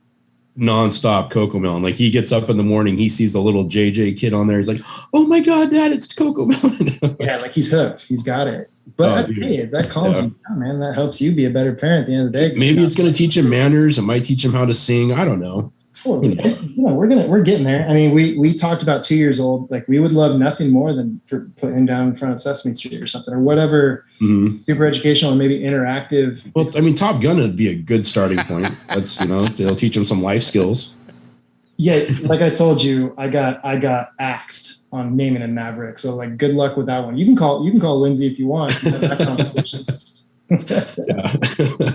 nonstop Cocomelon. Like he gets up in the morning, he sees a little JJ kid on there. He's like, oh my God, Dad, it's Cocomelon. Yeah, like he's hooked. He's got it. But hey, that calms him down, man. That helps you be a better parent at the end of the day. Maybe it's going to teach him manners. It might teach him how to sing. I don't know. Totally. We're getting there. I mean, we talked about 2 years old. Like we would love nothing more than for put him down in front of Sesame Street or something or whatever. Super educational and maybe interactive. Well, I mean, Top Gun would be a good starting point. That's they'll teach him some life skills. Yeah, like I told you, I got axed on naming a Maverick. So like, good luck with that one. You can call Lindsay if you want. Have that conversation. Yeah.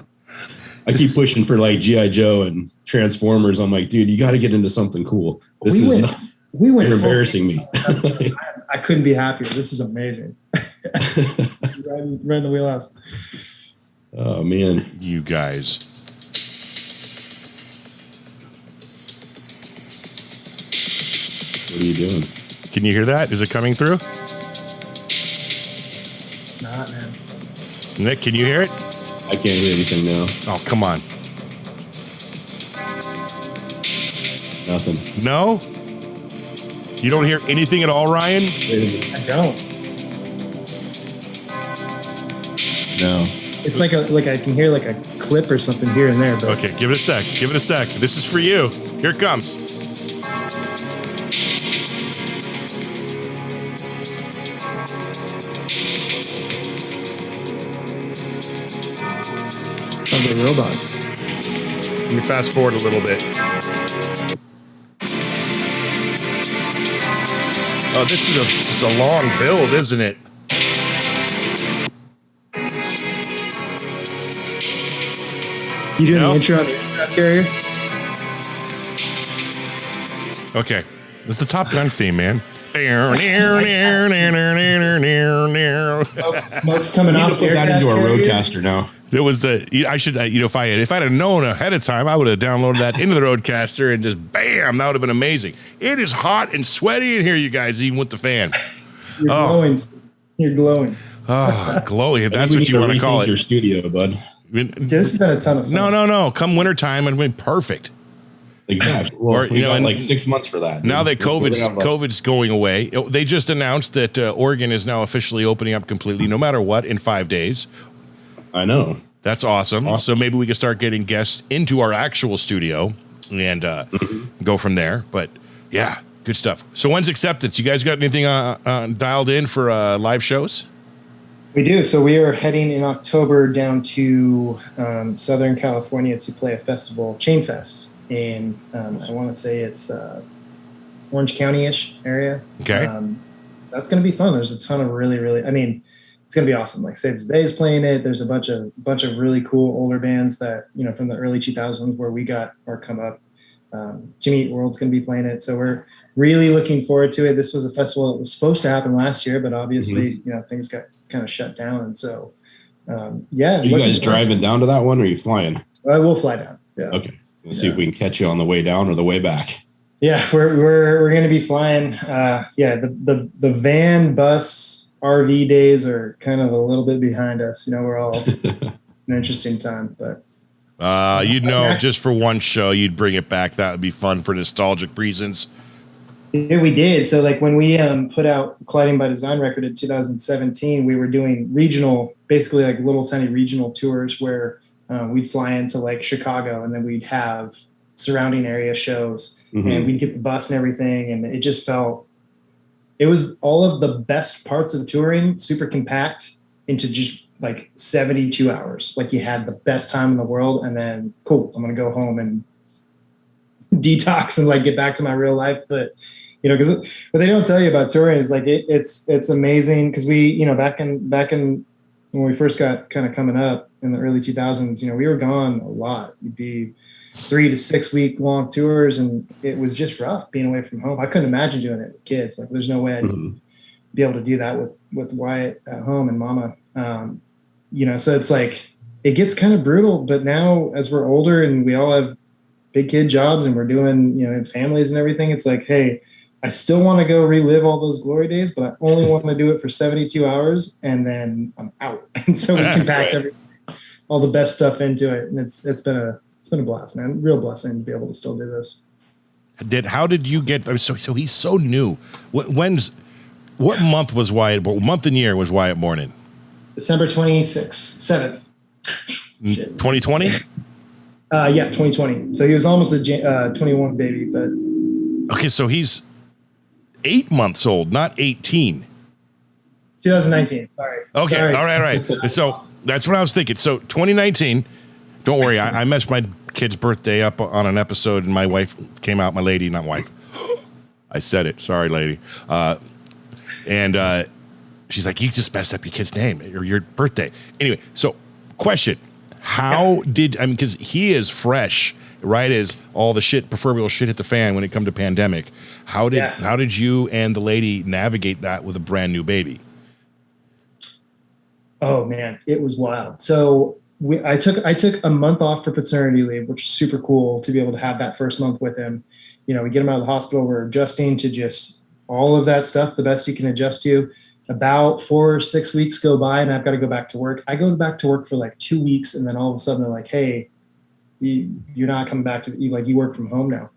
I keep pushing for like G.I. Joe and Transformers. I'm like, dude, you got to get into something cool. You're embarrassing me. I couldn't be happier. This is amazing. Right in the wheelhouse. Oh man, you guys. What are you doing? Can you hear that? Is it coming through? It's not, man. Nick, can you hear it? I can't hear anything now. Oh, come on. Nothing. No? You don't hear anything at all, Ryan? I don't. No. It's like I can hear like a clip or something here and there. But. Okay, give it a sec. Give it a sec. This is for you. Here it comes. Sounds like robots. Let me fast forward a little bit. Oh, this is a long build, isn't it? You doing the intro on the aircraft carrier? Okay. It's the Top Gun theme, man. Smoke's coming off. Put that into a roadcaster now. It was if I'd have known ahead of time, I would have downloaded that into the roadcaster and just bam, that would have been amazing. It is hot and sweaty in here, you guys, even with the fan. You're glowing. You're glowing. Oh, glowy. That's what you want to call it. Your studio, bud. This has been a ton of fun. No. Come wintertime and been perfect. Exactly. Well, we got like 6 months for that. Now that COVID's going away, they just announced that Oregon is now officially opening up completely, no matter what, in 5 days. I know. That's awesome. So maybe we can start getting guests into our actual studio and go from there. But yeah, good stuff. So when's Acceptance? You guys got anything dialed in for live shows? We do. So we are heading in October down to Southern California to play a festival, Chain Fest. In I want to say it's Orange County-ish area. Okay. That's going to be fun. There's a ton of really, I mean, it's going to be awesome. Like Save the Day is playing it. There's a bunch of really cool older bands that, from the early 2000s where we got our come up. Jimmy Eat World's going to be playing it. So we're really looking forward to it. This was a festival that was supposed to happen last year, but obviously, things got kind of shut down. And so, yeah. Are you guys driving down to that one, or are you flying? We'll fly down. Yeah. Okay. We'll see if we can catch you on the way down or the way back. Yeah, we're going to be flying. The van, bus, RV days are kind of a little bit behind us. We're all an interesting time, but just for one show, you'd bring it back. That would be fun for nostalgic reasons. Yeah, we did. So like when we put out Colliding by Design record in 2017, we were doing regional, basically like little tiny regional tours where we'd fly into like Chicago, and then we'd have surrounding area shows, and we'd get the bus and everything. And it just it was all of the best parts of touring, super compact into just like 72 hours. Like you had the best time in the world, and then cool, I'm going to go home and detox and like get back to my real life. But, because what they don't tell you about touring is like, it's amazing. Cause we, back in when we first got kind of coming up in the early 2000s, we were gone a lot. We'd be 3 to 6 week long tours, and it was just rough being away from home. I couldn't imagine doing it with kids. Like there's no way I'd be able to do that with Wyatt at home and mama. So it's like, it gets kind of brutal, but now as we're older and we all have big kid jobs and we're doing, families and everything, it's like, hey, I still want to go relive all those glory days, but I only want to do it for 72 hours and then I'm out. And so we can pack all the best stuff into it. And it's been a blast, man. Real blessing to be able to still do this. How did you get, so he's so new. What month was Wyatt, what month and year was Wyatt born in? December 7th. 2020? Yeah, 2020. So he was almost a 21 baby, but. Okay, so he's 8 months old, not 18. 2019. Sorry. Okay. Sorry. All right. So that's what I was thinking. So 2019, don't worry. I messed my kid's birthday up on an episode, and my wife came out, my lady, not wife. I said it. Sorry, lady. And she's like, you just messed up your kid's name or your birthday. Anyway, so question. Because he is fresh, right, as all the proverbial shit hit the fan when it come to pandemic. How did you and the lady navigate that with a brand new baby? Oh man, it was wild. So I took a month off for paternity leave, which is super cool to be able to have that first month with him. We get him out of the hospital. We're adjusting to just all of that stuff, the best you can adjust to. About 4 or 6 weeks go by and I've got to go back to work. I go back to work for like 2 weeks, and then all of a sudden they're like, hey, you're not coming back you work from home now.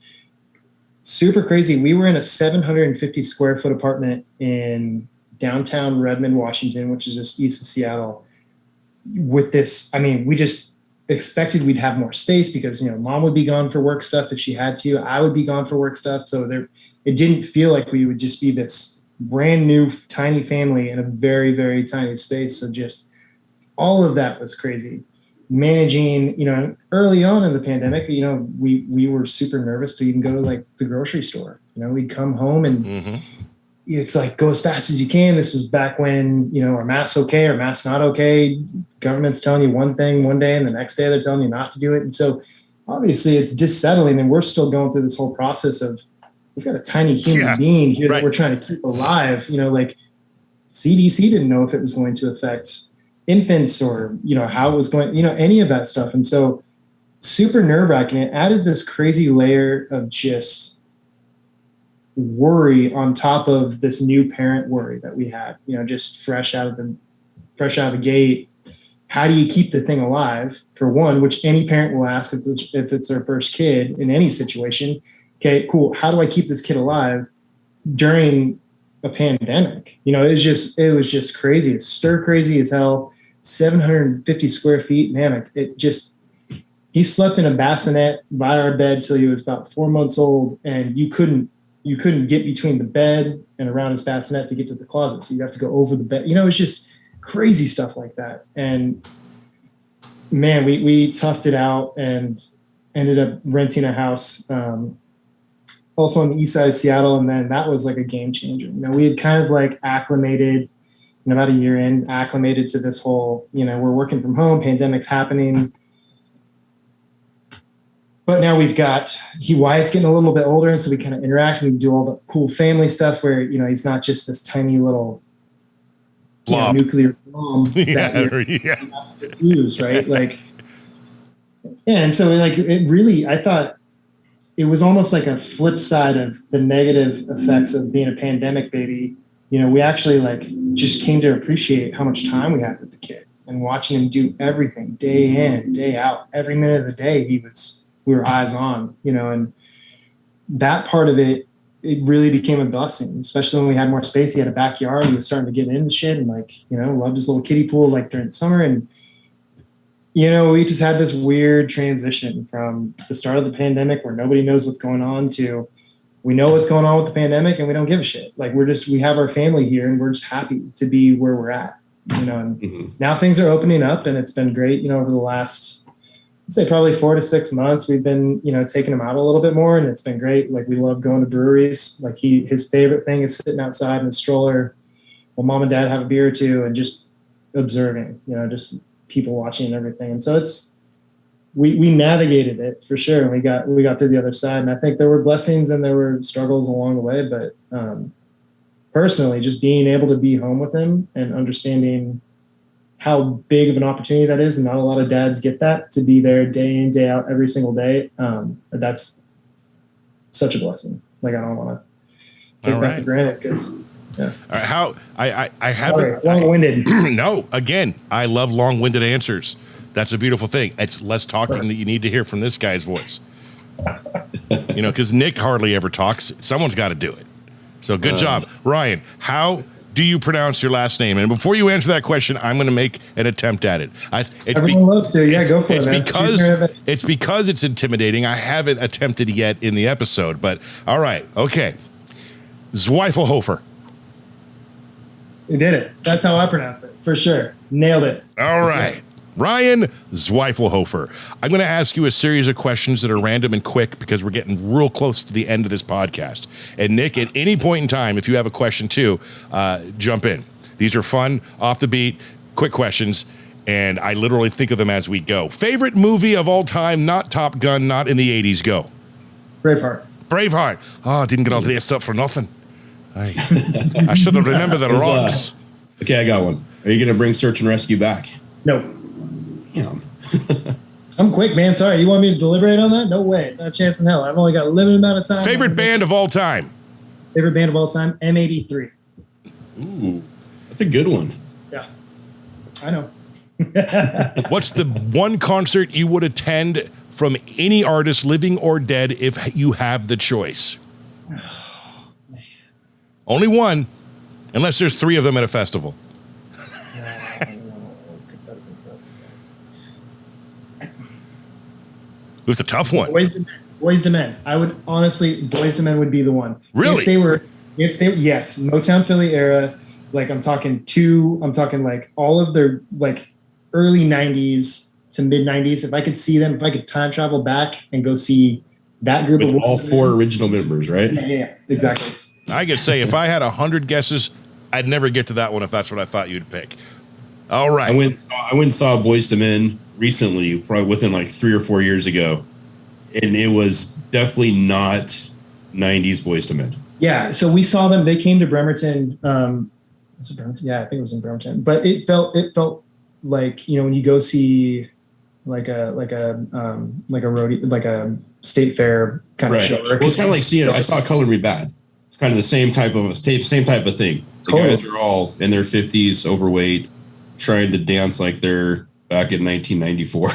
Super crazy. We were in a 750 square foot apartment in downtown Redmond, Washington, which is just east of Seattle. With this, we just expected we'd have more space because, mom would be gone for work stuff if she had to. I would be gone for work stuff. So it didn't feel like we would just be this brand new tiny family in a very, very tiny space. So just all of that was crazy. Managing, early on in the pandemic, we were super nervous to even go to like the grocery store. We'd come home and it's like, go as fast as you can. This was back when, are masks okay or masks not okay? Government's telling you one thing one day and the next day they're telling you not to do it. And so obviously it's dissettling, and we're still going through this whole process of, we've got a tiny human being here that we're trying to keep alive. Like CDC didn't know if it was going to affect infants or, how it was going, any of that stuff. And so super nerve-wracking. It added this crazy layer of just worry on top of this new parent worry that we had, just fresh out of the gate. How do you keep the thing alive, for one, which any parent will ask if it's their first kid in any situation. Okay, cool. How do I keep this kid alive during a pandemic? It was just crazy. It's stir crazy as hell. 750 square feet, man. He slept in a bassinet by our bed till he was about 4 months old, and you couldn't get between the bed and around his bassinet to get to the closet. So you have to go over the bed. It's just crazy stuff like that. And man, we toughed it out and ended up renting a house. Also on the east side of Seattle. And then that was like a game changer. We had kind of like acclimated, about a year in, acclimated to this whole, we're working from home, pandemic's happening. But now we've got Wyatt's getting a little bit older, and so we kind of interact and we do all the cool family stuff where, he's not just this tiny little nuclear bomb that you have to use, right? Like, and so it really, I thought it was almost like a flip side of the negative effects of being a pandemic baby. We actually just came to appreciate how much time we had with the kid and watching him do everything day in and day out. Every minute of the day, we were eyes on, and that part of it really became a blessing, especially when we had more space. He had a backyard. He was starting to get into shit and loved his little kiddie pool during the summer. And, we just had this weird transition from the start of the pandemic where nobody knows what's going on to we know what's going on with the pandemic and we don't give a shit. We have our family here and we're just happy to be where we're at, and now things are opening up and it's been great, over the last, I'd say probably 4 to 6 months, we've been, taking him out a little bit more, and it's been great. We love going to breweries. His favorite thing is sitting outside in the stroller while mom and dad have a beer or two and just observing, just people watching and everything. And so we navigated it for sure. And we got through the other side. And I think there were blessings and there were struggles along the way, but personally, just being able to be home with him and understanding how big of an opportunity that is, and not a lot of dads get that, to be there day in, day out, every single day. That's such a blessing. I don't want to take that for granted because, yeah. All right, how I haven't long-winded. No, again, I love long-winded answers. That's a beautiful thing. It's less talking that you need to hear from this guy's voice. Because Nick hardly ever talks. Someone's got to do it. So good job, Ryan. How do you pronounce your last name? And before you answer that question, I'm going to make an attempt at it. Everyone loves to. Yeah, go for it, man. It's because it's intimidating. I haven't attempted yet in the episode, but all right. Okay. Zwiefelhofer. You did it. That's how I pronounce it, for sure. Nailed it. All right. Ryan Zwiefelhofer. I'm going to ask you a series of questions that are random and quick because we're getting real close to the end of this podcast. And Nick, at any point in time, if you have a question too, jump in. These are fun, off the beat, quick questions, and I literally think of them as we go. Favorite movie of all time, not Top Gun, not in the 80s, go. Braveheart. Oh, didn't get all this stuff for nothing. I should have remembered the rocks. Okay, I got one. Are you going to bring Search and Rescue back? No. Damn. I'm quick, man. Sorry. You want me to deliberate on that? No way. Not a chance in hell. I've only got a limited amount of time. Favorite band of all time? Favorite band of all time? M83. Ooh, that's a good one. Yeah. I know. What's the one concert you would attend from any artist, living or dead, if you have the choice? Oh, man. Only one, unless there's 3 of them at a festival. It was a tough one. Boyz II Men. I would honestly, Boyz II Men would be the one. Really? Yes, Motown Philly era. I'm talking all of their early 90s to mid 90s. If I could see them, if I could time travel back and go see that group with all 4 original members, right? Yeah, exactly. I could say if I had 100 guesses, I'd never get to that one if that's what I thought you'd pick. All right. I went and saw Boyz II Men recently, probably within 3 or 4 years ago, and it was definitely not 90s Boyz II Men. Yeah, so we saw them. They came to Bremerton. Was it Bremerton? Yeah, I think it was in Bremerton. But it felt like, when you go see like a roadie, like a state fair kind of show. Well, it's kind of like seeing it. I saw Color Me Bad. It's kind of the same type of thing. The guys are all in their 50s, overweight, trying to dance like they're back in 1994.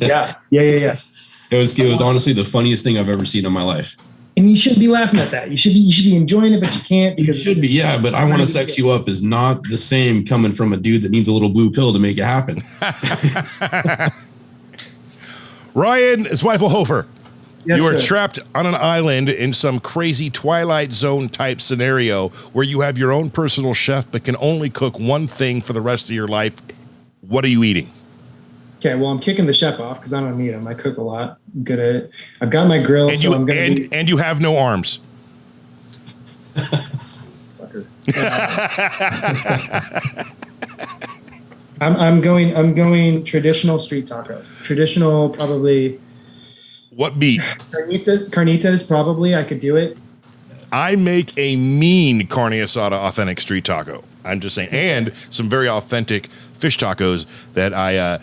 Yeah. It was honestly the funniest thing I've ever seen in my life. And you shouldn't be laughing at that. You should be enjoying it, but you can't. Because you should be, yeah. But I Want to Sex You Up is not the same coming from a dude that needs a little blue pill to make it happen. Ryan Zwiefelhofer. Yes, you are sir. trapped on an island in some crazy Twilight Zone type scenario where you have your own personal chef but can only cook one thing for the rest of your life. What are you eating? Okay, well, I'm kicking the chef off because I don't need him. I cook a lot. I'm good at it. I've got my grill, and you have no arms. I'm going traditional street tacos. Traditional, probably. What meat? Carnitas, probably. I could do it. I make a mean carne asada authentic street taco. I'm just saying. And some very authentic fish tacos that I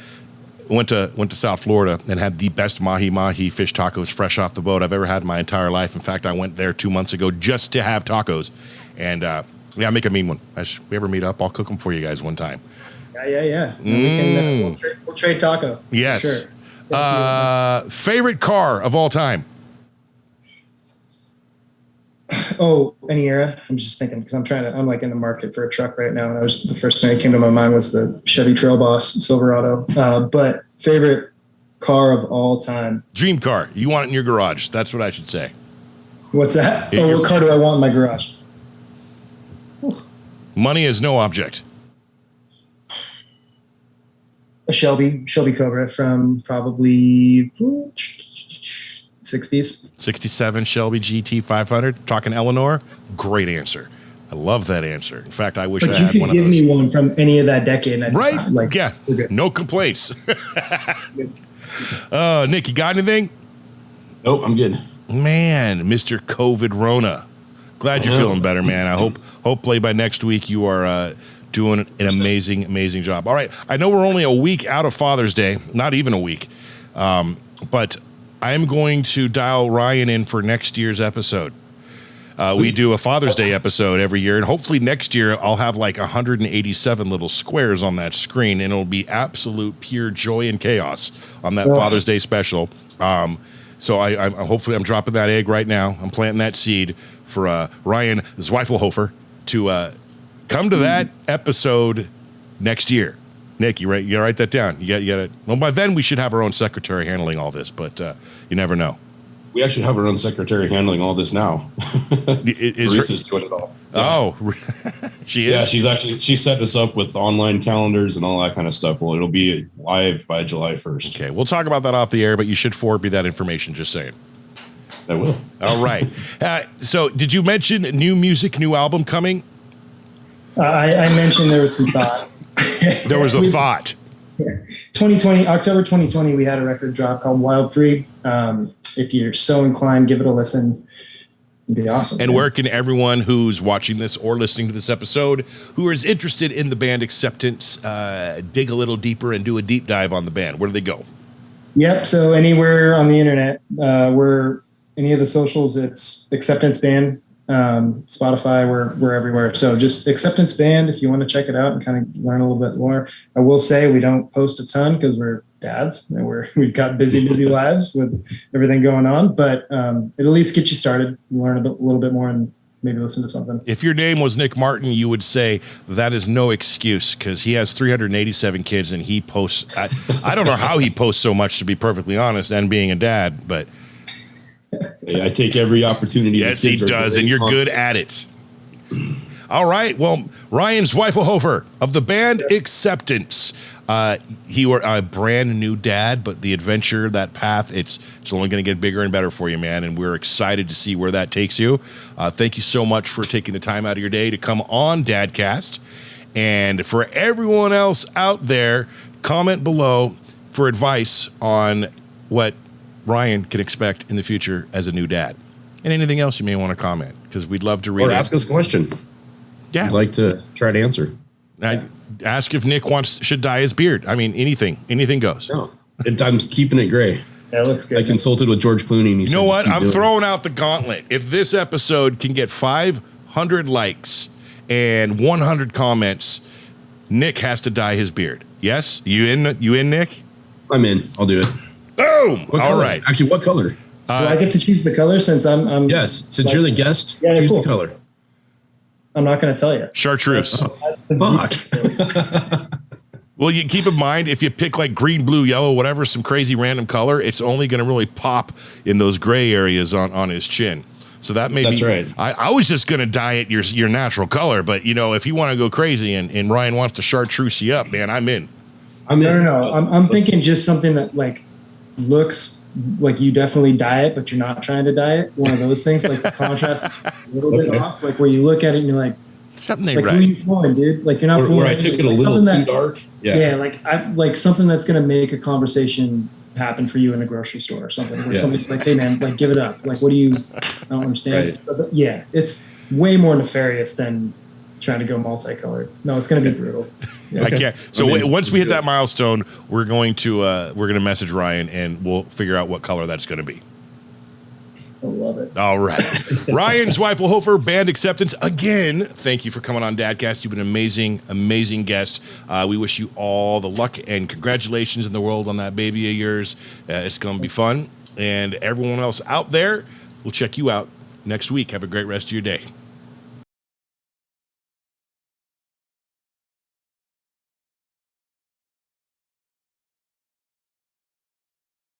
went to South Florida and had the best mahi-mahi fish tacos fresh off the boat I've ever had in my entire life. In fact, I went there 2 months ago just to have tacos. And I make a mean one. If we ever meet up, I'll cook them for you guys one time. Yeah. We'll trade taco. Yes. Sure. Favorite car of all time? Oh, any era? I'm just thinking because I'm like in the market for a truck right now. And the first thing that came to my mind was the Chevy Trail Boss Silverado. But favorite car of all time? Dream car. You want it in your garage. That's what I should say. What's that? What car do I want in my garage? Money is no object. A Shelby Cobra from probably 60s. 67 Shelby GT 500. Talking Eleanor. Great answer. I love that answer. In fact, I wish I had one of those. Give me one from any of that decade. Right? Yeah. No complaints. Nick, you got anything? Nope, I'm good. Man, Mr. COVID Rona. Glad you're feeling better, man. I hopefully by next week you are doing an amazing job. All right. I know we're only a week out of Father's Day, not even a week, but I'm going to dial Ryan in for next year's episode. We do a Father's Day episode every year, and hopefully next year I'll have like 187 little squares on that screen, and it'll be absolute pure joy and chaos on that Father's Day special. So I hopefully I'm dropping that egg right now. I'm planting that seed for Ryan Zwiefelhofer to come to that episode next year. Nick, you write that down. You got it. Well, by then we should have our own secretary handling all this, but you never know. We actually have our own secretary handling all this now. Marissa's doing it all. Yeah. Oh, she is? Yeah, she's setting us up with online calendars and all that kind of stuff. Well, it'll be live by July 1st. Okay, we'll talk about that off the air, but you should forward me that information, just saying. I will. All right. So did you mention new music, new album coming? I mentioned there was some thought. There was a thought. 2020, October 2020, we had a record drop called Wild Free. If you're so inclined, give it a listen. It'd be awesome. And where can everyone who's watching this or listening to this episode who is interested in the band Acceptance dig a little deeper and do a deep dive on the band? Where do they go? Yep. So anywhere on the internet, we're any of the socials, it's Acceptance Band. Spotify, we're everywhere. So just Acceptance Band if you want to check it out and kind of learn a little bit more. I will say we don't post a ton because we're dads and we've got busy lives with everything going on, but it'll at least get you started, learn a little bit more, and maybe listen to something. If your name was Nick Martin, you would say that is no excuse because he has 387 kids and he posts. I don't know how he posts so much, to be perfectly honest, and being a dad, but I take every opportunity. Yes, he does, and you're good at it. All right. Well, Ryan Zwiefelhofer of the band Acceptance. He were a brand new dad, but the adventure, that path, it's only going to get bigger and better for you, man. And we're excited to see where that takes you. Thank you so much for taking the time out of your day to come on Dadcast. And for everyone else out there, comment below for advice on what Ryan can expect in the future as a new dad, and anything else you may want to comment, because we'd love to read or ask us a question. Yeah, I'd like to try to answer. Ask if Nick should dye his beard. I mean, anything goes. No, I'm keeping it gray. Yeah, it looks good. I consulted with George Clooney, and he said, you know what? I'm throwing out the gauntlet. If this episode can get 500 likes and 100 comments, Nick has to dye his beard. Yes, you in, Nick? I'm in. I'll do it. Boom! All right. Actually, what color? Do I get to choose the color since I'm yes, since you're the guest, choose the color. I'm not going to tell you. Chartreuse. Fuck. Well, you keep in mind, if you pick like green, blue, yellow, whatever, some crazy random color, it's only going to really pop in those gray areas on his chin. So that may That's be, right. I was just going to dye it your natural color, but if you want to go crazy and Ryan wants to chartreuse you up, man, I'm in. No. I'm thinking just something that like looks like you definitely dye it, but you're not trying to dye it. One of those things, like the contrast a little bit off, like where you look at it and you're like, something ain't like, right. who are you fooling, dude? Like you're not fooling. Where I took it a little too dark. Yeah, like something that's gonna make a conversation happen for you in the grocery store or something where somebody's like, hey man, like give it up. Like, what do you, I don't understand. Right. But yeah, it's way more nefarious than trying to go multicolored. No, it's going to be brutal. Yeah. I can't. So once we hit that milestone, we're going to message Ryan and we'll figure out what color that's going to be. I love it. All right. Ryan Zwiefelhofer, Band Acceptance. Again, thank you for coming on Dadcast. You've been an amazing, amazing guest. We wish you all the luck and congratulations in the world on that baby of yours. It's going to be fun. And everyone else out there, we'll check you out next week. Have a great rest of your day.